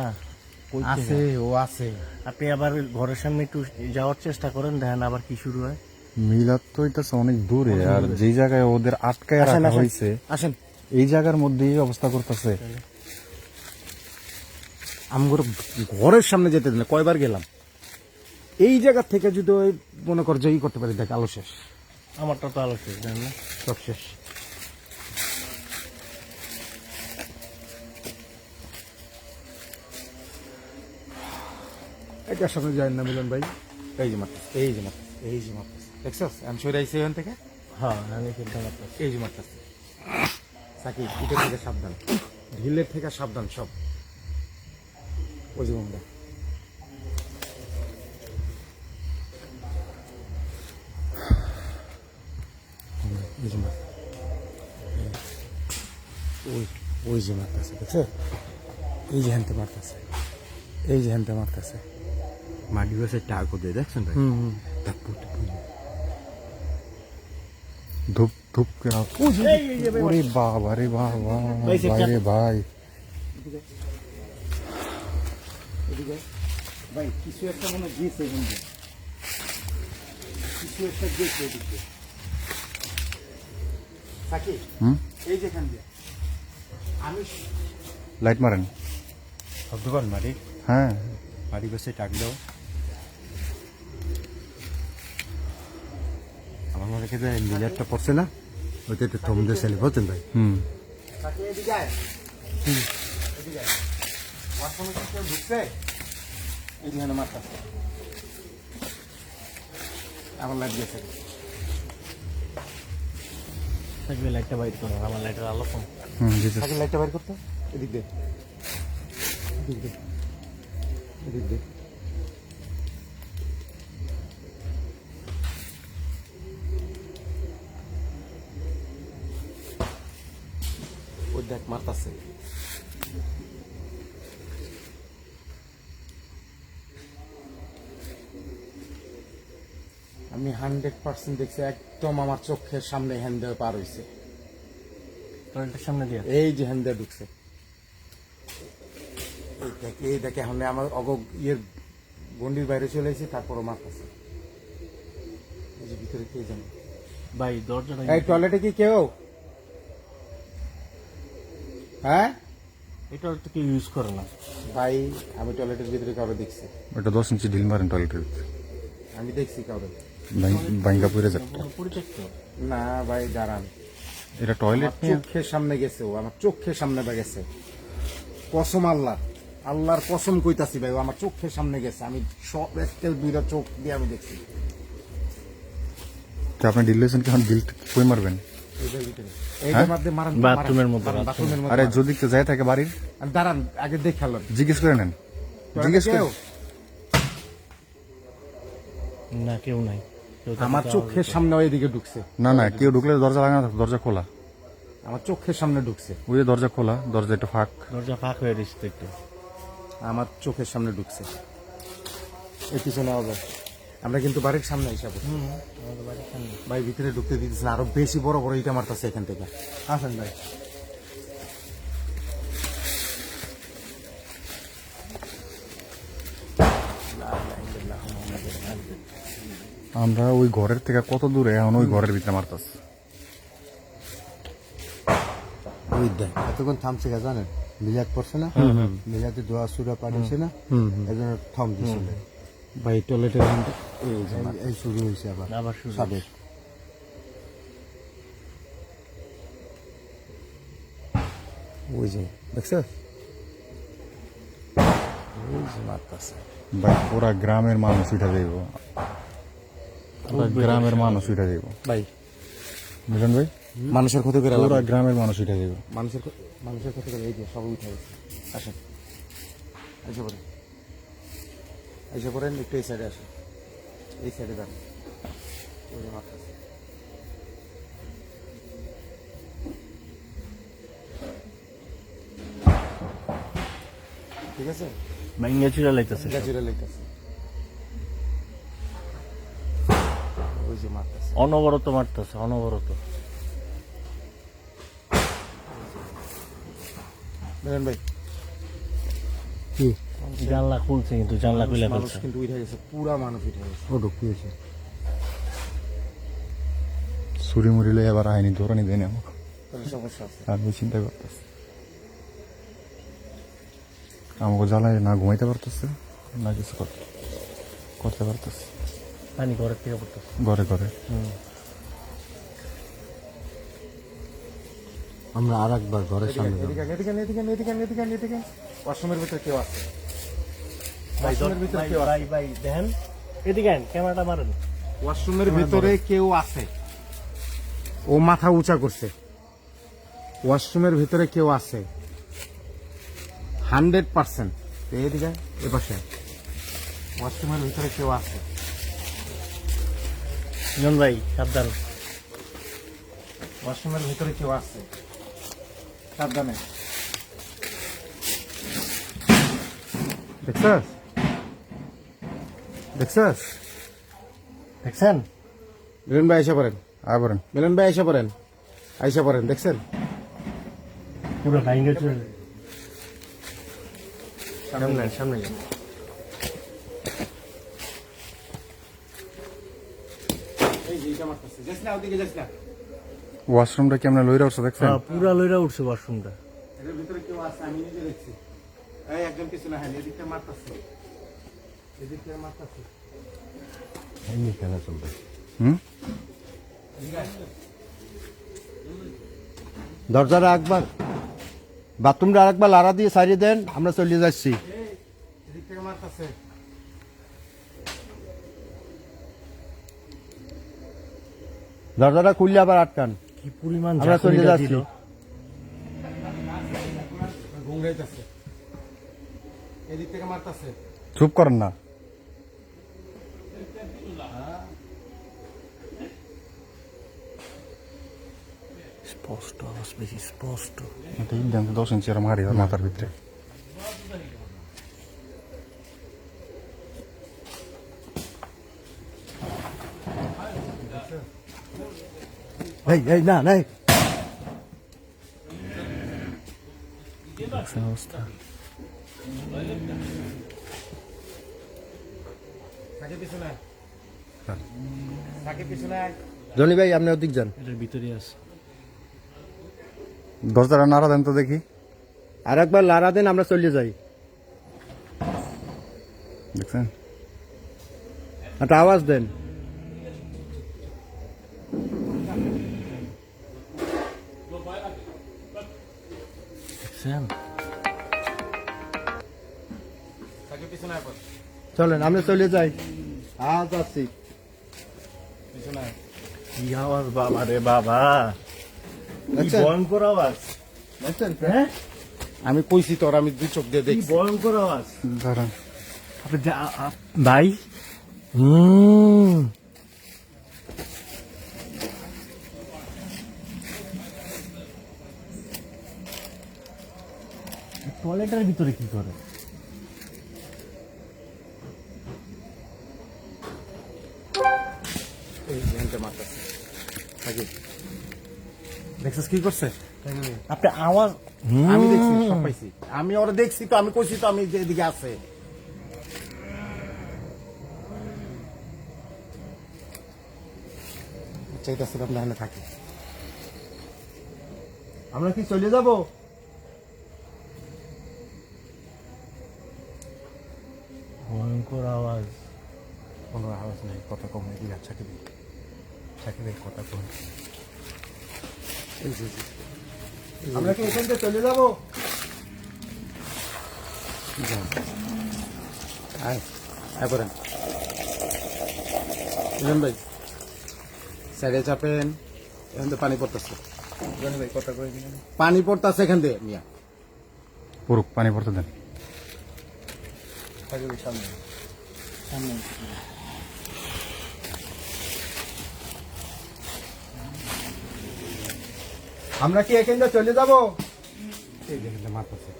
আছে ও আছে। আপনি আবার ঘরের সামনে একটু যাওয়ার চেষ্টা করেন, দেখেন আবার কি শুরু হয়। মিলাদ তো হইতাছে অনেক দূরে, আর যেই জায়গায় ওদের আটকায় আসেন, রাখা আসেন। হয়েছে আসেন, এই জায়গার মধ্যেই অবস্থা করতেছে। আমগর ঘরের সামনে যেতে দিন, কয়বার গেলাম। এই জায়গা থেকে যদি ওই মনে কর জয়ী করতে পারি, দেখ আলো শেষ, আমারটা তো আলো শেষ, জানেন না? সব শেষ। এটার সামনে যায় না মিলন ভাই, এই যে মারতেছে, এই যে মারতেছে, এই যে মারতেছে, দেখছস আমি সরে আইছি এখান থেকে, হ্যাঁ আমি চিন্তা করতেছি। এই যে মারতেছে। সাকি ইটের থেকে সাবধান, ঢিলের থেকে সাবধান সব। ওই যে বন্ধা, এই যে মার, ওই ওই যে মারতেছে, দেখছো? এই যে হ্যানতে মারতেছে, এই যে হ্যানতে মারতেছে। মাটি গাছের টাকও দিয়ে দেখছেন ভাই? ধূপ ধূপ করে ওরে বাবা রে বাবা, ভাই রে ভাই। এদিকে ভাই কিছু একটা মনে গিয়েছে, বন্ধু কিছু একটা গিয়েছে এদিকে। সাকি হুম, এই যেখান দিয়ে আমি লাইট মারেন। শব্দবান মাটি, হ্যাঁ, মাটি গাছে টাক দাও। আমার মনে হয় যে মিলারটা পড়ছে না, ওইটা একটু থম দিয়েছে, বুঝছেন ভাই? হুম, সাকি এদিকে আয়, এদিকে আয়। ওয়াশরুমে কি কেউ ঢুকছে? এই যেখানে মারতেছে, আমার লাইট গেছে। থাকবে লাইটটা বাইর করুন, আমার লাইটের আলো কম। হুম, দিতেছে। সাকি লাইটটা বাইর করতে, এদিক দে, এদিক দে, এদিক দে। ওই দেখ মারতাছে। আমি 100% দেখছি, একদম আমার চোখের সামনে হ্যান্ড পার হয়েছে। টয়লেটের সামনে দিয়ে এই যে হ্যান্ড ঢুকছে, এই দেখে এখন আমার ইয়ের গন্ডির বাইরে চলে এসেছি, তারপরও মারতেছে। এই যে ভিতরে কে জানে। ভাই দরজাটা এই টয়লেটে কি কেউ? হ্যাঁ এটা তো কেউ ইউজ করে না। ভাই, আমি টয়লেটের ভিতরে কাউরে দেখছি, ওটা 10 ইঞ্চি ঢিল মারেন টয়লেটের ভিতরে, আমি দেখছি কাউরে। ভাঙ্গা পড়ে যাবে। পরিত্যক্ত। না ভাই দাঁড়ান, এটা টয়লেট আমার চোখের সামনে গেছে, ও আমার চোখের সামনে গেছে। কসম আল্লাহর কসম কইতাছি ভাই, ও আমার চোখের সামনে গেছে। আমি সব একটা দুইটা চোখ দিয়ে আমি দেখছি। আপনি ঢিল লেছেন, কি এখন ঢিল কই মারবেন? এইটার ভিতরে, এইটার মধ্যে মারান, বাথরুমের মধ্যে, মারান, বাথরুমের মধ্যে আরে মারান। যদি কেউ যায় থাকে বাড়ির, আর দাঁড়ান, আগে দেখালাম জিজ্ঞেস করে নেন, জিজ্ঞেস করে। না কেউ নাই। কেউ থাকলে আমার তো চোখের সামনে ওইদিকে ঢুকছে, না না, কেউ ঢুকলে দরজা লাগানো থাকবে, দরজা খোলা। আমার চোখের সামনে ঢুকছে, ওই যে দরজা খোলা, দরজা একটু ফাঁক। দরজা ফাঁক হয়ে রয়েছে তো একটু। আমার চোখের সামনে ঢুকছে। এই পিছনে হবে, আমরা কিন্তু বাড়ির সামনে হিসাব আমাদের বাড়ির সামনে। ভাই ভিতরে ঢুকতে দিতেছে না, আরো বেশি বড় বড় ইটা মারতেছে এখান থেকে। আসেন ভাই, আমরা ওই ঘরের থেকে কত দূরে, এখন ওই ঘরের ভিতরে মারতাছে। ওই দেখ এতক্ষণ থামছে কে জানেন? মিলাদ পড়ছে না, মিলাদে দোয়া সুরা পাঠিয়েছে না, এই জন্য থম দিয়েছিল। ভাই টয়লেটের এই শুরু হয়েছে আবার আবার শুরু। সাবেক। ওই যে দেখছ, ওই যে মারতেছে। ভাই পুরা গ্রামের মানুষ উঠে যাইব, পুরা গ্রামের মানুষ উঠে যাইব। ভাই বুঝলেন ভাই, মানুষের ক্ষতি করে পুরা লাভ নেই। গ্রামের মানুষ উঠে যাইব। মানুষের ক্ষতি করে, এই যে সব উঠে গেছে। আসেন, এসে পড়েন, এসে পড়েন, একটু এই সাইডে আসেন, এই সাইডে যান। ওই যে মারতেছে। ঠিক আছে, ভাঙ্গা চুরা লাইতেছে সব। গাছুরা লেগেছে। ওই অনবরত মারতেছে, অনবরত। মিলন ভাই কি জানলা খুলছে, কিন্তু জানলা খুলে মানুষ ফেলছে। কিন্তু উঠে গেছে, পুরা মানুষ উঠে গেছে। ও ঢুকিয়েছে ছুরি মুড়ি লই আবার আইনি ধরানি দেয় না আমাকে, তাহলে সমস্যা আছে। আমি চিন্তা করতেছি আমাকে জ্বালায় না ঘুমাইতে পারতেছে না কিছু করতে পারতেছে। পানি ঘরের থেকে পড়তেছে। ঘরে ঘরে আমরা আর একবার ঘরের সামনে যাবো। ওয়াশরুমের ভিতরে কেউ আছে। ভাই ওয়াশরুমের ভিতরে কেউ আছে। ভাই দেখেন, এদিকে আন, ক্যামেরাটা মারেন। ওয়াশরুমের ভিতরে কেউ আছে। ও মাথা উঁচা করছে। ওয়াশরুমের ভিতরে কেউ আছে 100%। এদিকে এপাশে ওয়াশরুমের ভিতরে কেউ আছে। মিলন ভাই সাবধান। ওয়াশরুমের ভিতরে কেউ আছে, সাবধানে। দেখছস দেখছস দেখছেন? মিলন ভাই আইসা পড়েন, আবার মিলন ভাই আইসা পড়েন, আইসা পড়েন। দেখছেন পুরো ভাইঙ্গে চলে। সামনে সামনে ওয়াশরুমটা কি আমরা লইরা উঠছে দেখছেন? হ্যাঁ, পুরা লইরা উঠছে ওয়াশরুমটা। এর ভিতরে কেউ আছে, আমি নিজে দেখছি। এই একজন পিছনে, হ্যাঁ এদিকটা মারতাছে, এদিকটা মারতাছে। এমনি খেলা চলবে। হুম দরজাটা একবার, বাথরুমটা আরেকবার লাড়া দিয়ে সারিয়ে দেন, আমরা চলে যাচ্ছি। এদিক থেকে মারতাছে। দরজাটা খুললে আবার আটকান। কি পরিমাণ আমরা চলে ঝাঁকুনিটা যাচ্ছি। দিল। ঘুমরাইতেছে, এদিক থেকে মারতাছে। চুপ করেন না। স্পষ্ট আওয়াজ, বেশি স্পষ্ট। 10 ইঞ্চি আর মারি ওর মাথার ভিতরে। এই এই না নাই দেখছেন অবস্থা? থাকে পিছনে আয়। থাকে পিছনে আয়। জনি ভাই আপনি ওদিক যান। এটার ভিতরে আছে। দরজাটা নাড়া দেন তো দেখি। আর একবার লাড়া দেন, আমরা চলে যাই। দেখছেন? একটা আওয়াজ দেন। দেখছেন? থাকে পিছনে আয় পর। চলেন আমরা চলে যাই। আজ আসছি। পিছনে আয়। কি আওয়াজ বাবা রে বাবা, কি দেখছেন? ভয়ঙ্কর আওয়াজ। দেখছেন? হ্যাঁ, আমি কইছি তোর, আমি দুই চোখ দিয়ে কি দেখছি। ভয়ঙ্কর আওয়াজ। দাঁড়ান। আপনি ভাই, টয়লেটের ভিতরে কি করে? এই হ্যান্ডে মারতাছে। থাকে। দেখছিস কি করছে? আপনি আওয়াজ, আমি দেখছি, সব পাইছি। আমি ওরা দেখছি তো, আমি কইছি তো আমি যে এদিকে আছে। চাইতেছে আমরা এখানে থাকি। আমরা কি চলে যাব? ভয়ঙ্কর আওয়াজ। কোনো আওয়াজ নেই, কথা কম এদিকে আছে। চাকরি কথা কম। আমরা কি এখান থেকে চলে যাব? আয় আয় করেন ইজন ভাই, সাইডে চাপেন। এখান থেকে পানি পড়তেছে। ইজন ভাই কথা কই দিলেন, পানি পড়তেছে এখান থেকে। মিয়া পুরুক পানি পড়তে দেন। সামনে সামনে আমরা কি এখান থেকে চলে যাব? মারতেছে,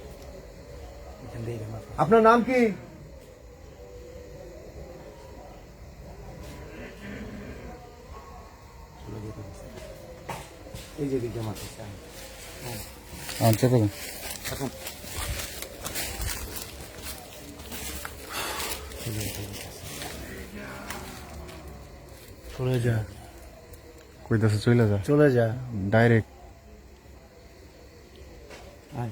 এখান থেকে মারতেছে। আপনার নাম কি? এই যে দিকে মারতেছে আচ্ছা করুন এখন চলে যা কইতাছে চলে যা চলে যা ডাইরেক্ট আয়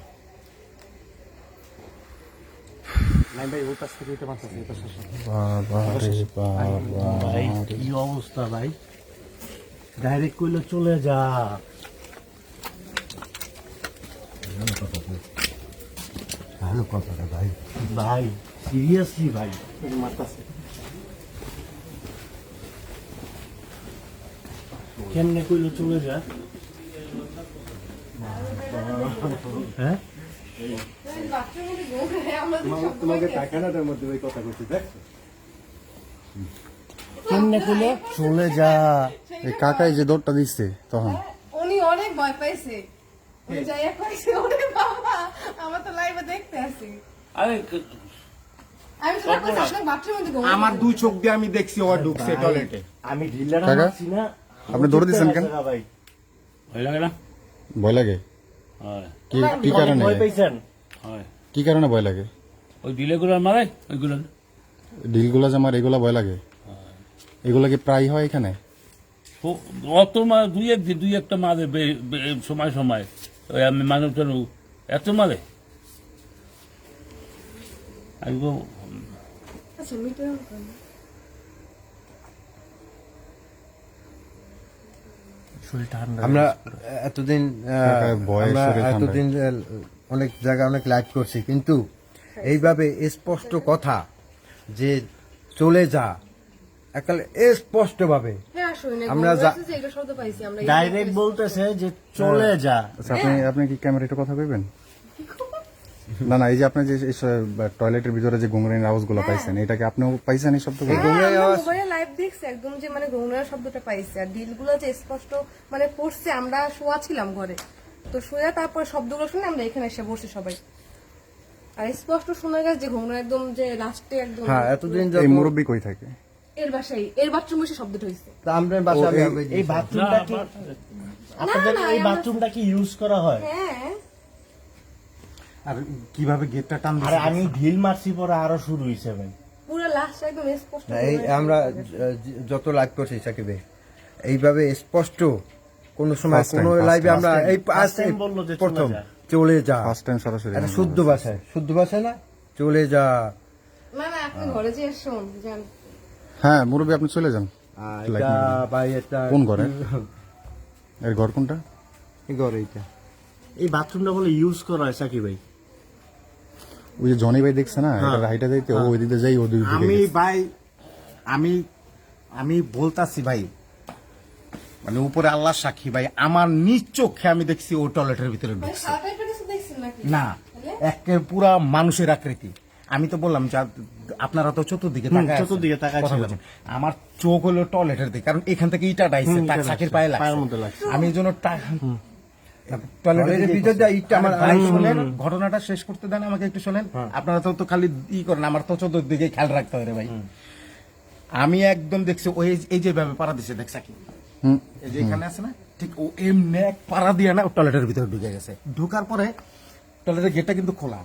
নাই ভাই ওই পাশ থেকে এটা মারতেছে এই পাশে আসো। বাবা রে বাবা ভাই কি অবস্থা ভাই ডাইরেক্ট কইলো চলে যা ভালো কথাটা ভাই। ভাই সিরিয়াসলি ভাই মারতেছে কেমনে কইলো চলে যা হ্যাঁ তোমাকে টাকাটার মধ্যে ওই কথা বলছি দেখ। কেমনে কইলো চলে যা এই কাকাই যে দৌড়টা দিচ্ছে তখন উনি অনেক ভয় পাইছে উনি যাইয়া কইছে ওরে বাবা আমার তো লাইভে দেখতে আসি আমি তো কইছি আপনার বাথরুমে তো ঘুমাই আমার দুই চোখ দিয়ে আমি দেখছি ও ঢুকছে টয়লেটে। আমি ঢিলাটা কাকা? মারছি না আপনি দৌড় দিছেন কেন? ভাই ভয় লাগে না? ভয় লাগে হয় কি কি কারণে ভয় পাইছেন হয় কি কারণে ভয় লাগে ওই ডিলেগুলো মারে ওইগুলো ডিলগুলা জামার এগুলা ভয় লাগে এগুলা কি প্রায় হয় এখানে অত মারে দুই একটা মারে সময় সময় ওই আমি মানব তো এত মারে আমি আচ্ছা মিটে শরীর ঠান্ডা আমরা এতদিন কাকা, ভয়ে আমরা শরীর ঠান্ডা। এতদিন অনেক জায়গায় অনেক লাইভ করছি, কিন্তু এইভাবে স্পষ্ট কথা যে চলে যা একালে স্পষ্ট ভাবে হ্যাঁ শুনে আমরা আমরা যা- এটা শব্দ পাইছি আমরা ডাইরেক্ট বলতেছে যে চলে যা আচ্ছা আপনি কি ক্যামেরা একটু কথা কইবেন না না এই যে আপনি যে টয়লেটের ভিতরে যে ঘুংরানির আওয়াজগুলো পাইছেন এটাকে আপনিও পাইছেন এই শব্দগুলো মোবাইলে লাইভ দেখছি একদম যে মানে গৌনার শব্দটা পাইছে আর ডিলগুলো যে স্পষ্ট মানে পড়ছে আমরা শোয়া ছিলাম ঘরে তো শুয়ে তারপর শব্দগুলো শুনে আমরা এখানে এসে বসে সবাই আর স্পষ্ট শোনা গেছে যে ঘুমরা একদম যে লাস্টে একদম হ্যাঁ এতদিন এই মুরব্বী কই থাকে এর বাসায় এর বাথরুমে এসে শব্দটা হয়েছে আমরা বাসা এই বাথরুমটা কি আপনাদের এই বাথরুমটা কি ইউজ করা হয় হ্যাঁ আর কিভাবে গেটটা টান আরে আমি ঢিল মারছি পরে আরো শুরু হইছে ভাই পুরো লাস্ট একদম স্পষ্ট এই আমরা যত লাইভ করছি সাকিবে এইভাবে স্পষ্ট কোন সময় First time, কোন first লাইভে আমরা এই First time বললো যে চলে প্রথম যা। চলে যা ফার্স্ট টাইম সরাসরি এটা শুদ্ধ ভাষায় না চলে যা না না আপনি ঘরে যে শোন জান হ্যাঁ মুরব্বী আপনি চলে যান এটা ভাই এটা কোন ঘরে? এর ঘর কোনটা কি ঘরে এটা এই বাথরুমটা বলে ইউজ করা হয় সাকি ভাই ওই যে জনি ভাই দেখছে না এটা রাইটা যাইতে ও ওই দিকে যাই ও দুই দিকে আমি গেছে। ভাই আমি বলতাছি ভাই মানে উপরে আল্লাহ সাক্ষী ভাই আমার নিজ চোখে আমি দেখছি ও টয়লেটের ভিতরে ঢুকছে সারাটাই পেটেছে দেখছেন নাকি না একে পুরা মানুষের আকৃতি আমি তো বললাম যা আপনারা তো চতুর্দিকে তাকায় আছেন। চতুর্দিকে তাকায় কথা ছিলাম। বলছেন। আমার চোখ হলো টয়লেটের দিকে কারণ এখান থেকে ইটা ডাইছে তার সাকির পায়ে লাগছে পায়ের মধ্যে লাগছে। আমি এই জন্য টয়লেটের ভিতর দিয়ে ইটটা আমার শোনেন ঘটনাটা শেষ করতে দেন আমাকে একটু শোনেন আপনারা তো খালি ই করেন আমার তো চতুর্দিকে খেয়াল রাখতে হয় রে ভাই আমি একদম দেখছি ওই এই যে ভাবে পাড়া দিছে দেখছা কি হুম, এই যে এখানে আছে না ঠিক ও এমনি এক পাড়া দিয়ে না টয়লেটের ভিতরে ঢুকে গেছে ঢোকার পরে টয়লেটের গেটটা কিন্তু খোলা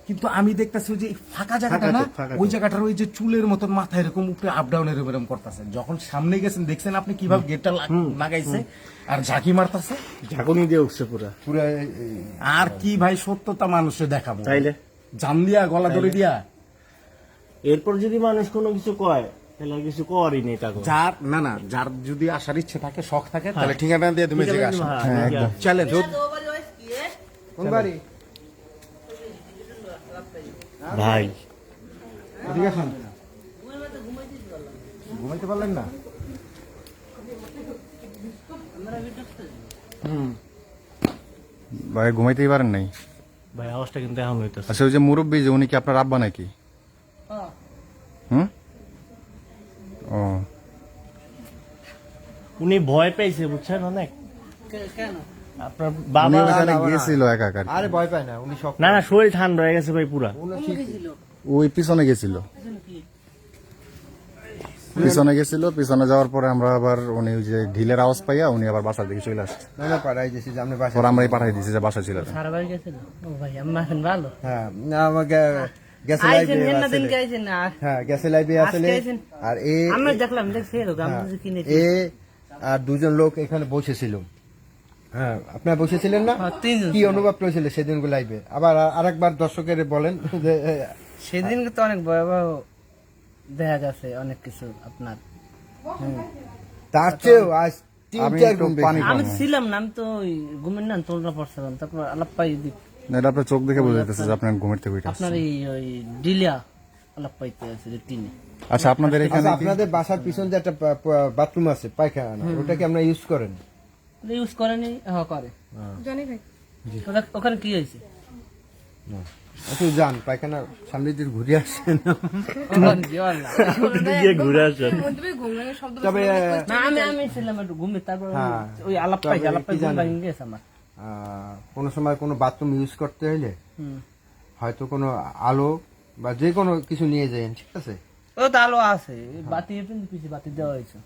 কিন্তু আমি দেখতেছি যে এই ফাঁকা জায়গাটা না ওই জায়গাটার ওই যে চুলের মতন মাথা এরকম উপরে আপ ডাউন এরকম করতেছে যখন সামনে গেছেন দেখছেন আপনি কিভাবে গেটটা লাগাইছে আর ঝাঁকি মারতেছে ঝাঁকুনি দিয়ে উঠছে পুরা পুরো আর কি ভাই সত্যতা মানুষে দেখাবো তাইলে জান দিয়া গলা ধরে দিয়া এরপর যদি মানুষ কোনো কিছু কয় তাহলে আর কিছু করি নেই টাকা যার না না যার যদি আসার ইচ্ছে থাকে শখ থাকে তাহলে ঠিকানা দিয়ে তুমি ঠিকানা জায়গা আসো দিব, হ্যাঁ, একদম। চলে কোন বাড়ি ভাই এদিকে আসুন ঘুমাইতে পারলেন না ভাই ঘুমাইতেই পারেন নাই ভাই আওয়াজটা কিন্তু এখন হইতেছে আচ্ছা ওই যে মুরব্বী যে উনি কি আপনার আব্বা নাকি হুম ও উনি ভয় পেয়েছে বুঝছেন অনেক আপনার উনি বাবা ওখানে গেছিল একা একা আরে ভয় পায় না উনি সব না না শরীর ঠান্ডা হয়ে গেছে ভাই পুরা ওই পিছনে গেছিল পিছনে গেছিল, পিছনে যাওয়ার পরে আমরা আবার উনি ওই যে ঢিলের আওয়াজ পাইয়া উনি আবার বাসার দিকে চলে আসছে। না পাঠাই দিয়েছি যে আপনি বাসা পরে আমরাই পাঠাই দিয়েছি যে বাসা ছিল না। সারা বাড়ি গেছিল ও ভাই আম্মা এখন ভালো হ্যাঁ না আমাকে গ্যাসে আইছেন লাইভে হেন না দিন আসলে গাইছেন না হ্যাঁ গ্যাসে লাইভে আসলে আইছেন। আর আমরা দেখলাম দেখছি এরকম আমরা যে কিনে এ আর দুজন লোক এখানে বসেছিল। হ্যাঁ আপনারা বসেছিলেন না? তিনজন কি অনুভব করেছিল সেদিন লাইভে? আবার আরেকবার দর্শকের বলেন যে সেদিন তো অনেক ভয়াবহ দেখা গেছে অনেক কিছু আপনার তার চেয়েও আজ তিন আমি চার একটু গুণ পানি বেশি। আমি তো ছিলাম না আমি তো ওই ঘুমের না তোলনা পড়ছিলাম তারপর আলাপ পাই না, এটা আপনার চোখ দেখে বোঝা যাচ্ছে যে আপনার ঘুমের থেকে উঠে আসছে। আপনার এই ওই ডিলিয়া আলাপ পাইতে আছে যে টিনে আচ্ছা, আপনাদের এখানে আচ্ছা, কি- আপনাদের বাসার পিছনে যে একটা বাথরুম আছে পায়খানা, ওটা কি আপনারা ইউজ করেন? ইউজ করেনি হ্যাঁ করে জানি ভাই ওখানে কি হয়েছে একটু যান পায়খানা সামনে দিয়ে ঘুরে আসেন। ওখানে কি হলো না? ঘুমনের শব্দ তবে না আমি ছিলাম একটু ঘুমে তারপর ওই- হ্যাঁ। ওই আলাপ পাই তবে আলাপ পাই কি ঘুম জানেন? ভাঙে গেছে আমার কোনো সময় কোনো বাথরুম ইউজ করতে হলে হুম। হয়তো কোনো আলো বা যে কোনো কিছু নিয়ে যাবেন, ঠিক আছে? ও তো আলো আছে বাতি পিছিয়ে বাতি দেওয়া হয়েছে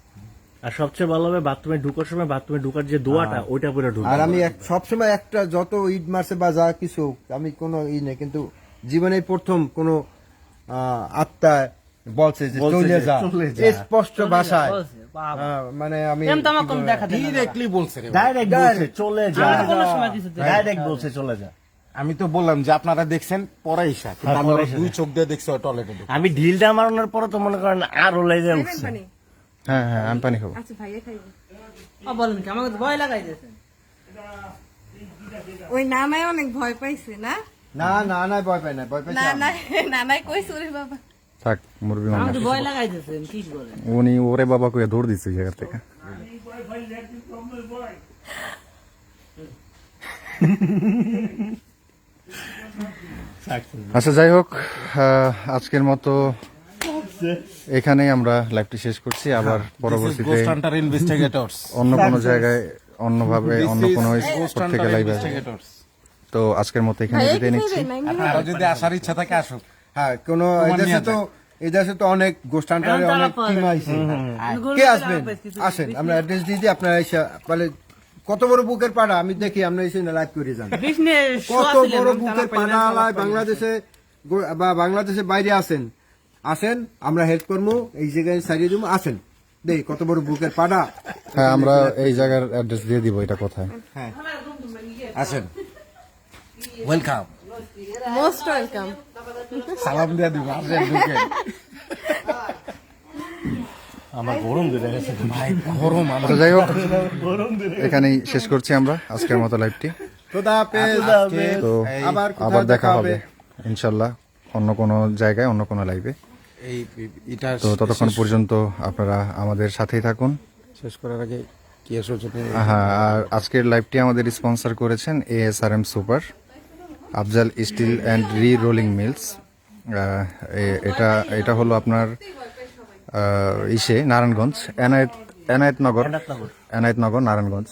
আর সবচেয়ে ভালো হবে বাথরুমে ঢুকার সময় বাথরুমে ঢুকার যে দোয়াটা ওইটা পরে ঢুকবে। আর আমি সবসময় একটা যত ইট মারছে বা যা কিছু হোক, আমি কোনো নেই, কিন্তু জীবনে প্রথম কোনো আত্মা বলছে যে চলে যা, স্পষ্ট ভাষায়। বলছে, বাবা। মানে আমি এরম তো আমার কোনো দেখা যায় না। ডিরেক্টলি বলছে রে ভাই। ডাইরেক্ট বলছে চলে যা, আমি কোনো সময় কিছু দেখি না। ডাইরেক্ট বলছে চলে যা। আমি তো বললাম যে আপনারা দেখছেন পরে ইসা, কিন্তু আমি ওর দুই চোখ দিয়ে দেখছি টয়লেটে ঢুকে। আমি ঢিলটা মারানোর পরে তো মনে করেন আরো লেগে খাইবেন উঠছে। পানি? হ্যাঁ হ্যাঁ, আমি পানি খাবো। আচ্ছা ভাইয়া খাইবে। ও বলেন কি আমাকে তো ভয় লাগাই দিয়েছে ওই নানায় অনেক ভয় পাইছে না? না না না ভয় পাই না, ভয় পাইছি আমি। নানায় কইছে ওরে বাবা। থাক, মুরবি আমাকে মানুষ। তো ভয় লাগাই দিয়েছে কি বলেন উনি ওরে বাবা কইয়া দৌড় দিচ্ছে ওই জায়গা থেকে। আচ্ছা, যাই হোক, আজকের মতো এখানেই আমরা লাইভটি শেষ করছি। আবার পরবর্তীতে গোস্ট হান্টার ইনভেস্টিগেটরস। অন্য কোনো জায়গায় অন্যভাবে অন্য কোনো গোস্ট থেকে হান্টার লাইভ আসবে। ইনভেস্টিগেটরস। তো আজকের মতো এখানে বিদায় নিচ্ছি। আপনারা যদি আসার ইচ্ছা থাকে আসুক। হ্যাঁ, কোনো এদেশে তো এদেশে তো অনেক গোস্ট হান্টারের অনেক টিম আছে। কে আসবেন? আসেন, আমরা অ্যাড্রেস দিয়ে দিই, আপনারা এসে বলে কত বড় বুকের পাড়া, আমি দেখি আমরা এসে লাইভ করে যান। কত বড় বুকের পাড়া আলায় বাংলাদেশে বা বাংলাদেশের বাইরে আসেন, আমরা হেল্প করবো, এই জায়গায় সারিয়ে দেবো, আসেন দেখ কত বড় বুকের পাড়া। হ্যাঁ, আমরা এই জায়গার অ্যাড্রেস দিয়ে দিব, এটা কোথায়। আসেন, ওয়েলকাম, মোস্ট ওয়েলকাম। সালাম দিয়ে দিব। আসেন, ঢুকেন। আমার গরম ধরে গেছে। ভাই গরম আমার। তো যাই হোক, এখানেই শেষ করছি আমরা আজকের মতো লাইভটি। খোদা হাফেজ। তো আবার আবার দেখা হবে ইনশাল্লাহ অন্য কোনো জায়গায়, অন্য কোনো লাইভে। এই এটা তো ততক্ষণ পর্যন্ত আপনারা আমাদের সাথেই থাকুন। শেষ করার আগে কি আসলে হ্যাঁ, আর আজকের লাইভটি আমাদের স্পন্সর করেছেন ASRM super, Afzal steel and re rolling mills. এটা হলো আপনার নারায়ণগঞ্জ, এনায়েতনগর নারায়ণগঞ্জ।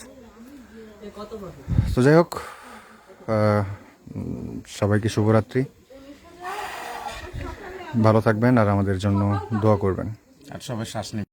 তো যাই হোক, সবাইকে শুভরাত্রি, ভালো থাকবেন আর আমাদের জন্য দোয়া করবেন। আর সবাই শ্বাস নেই।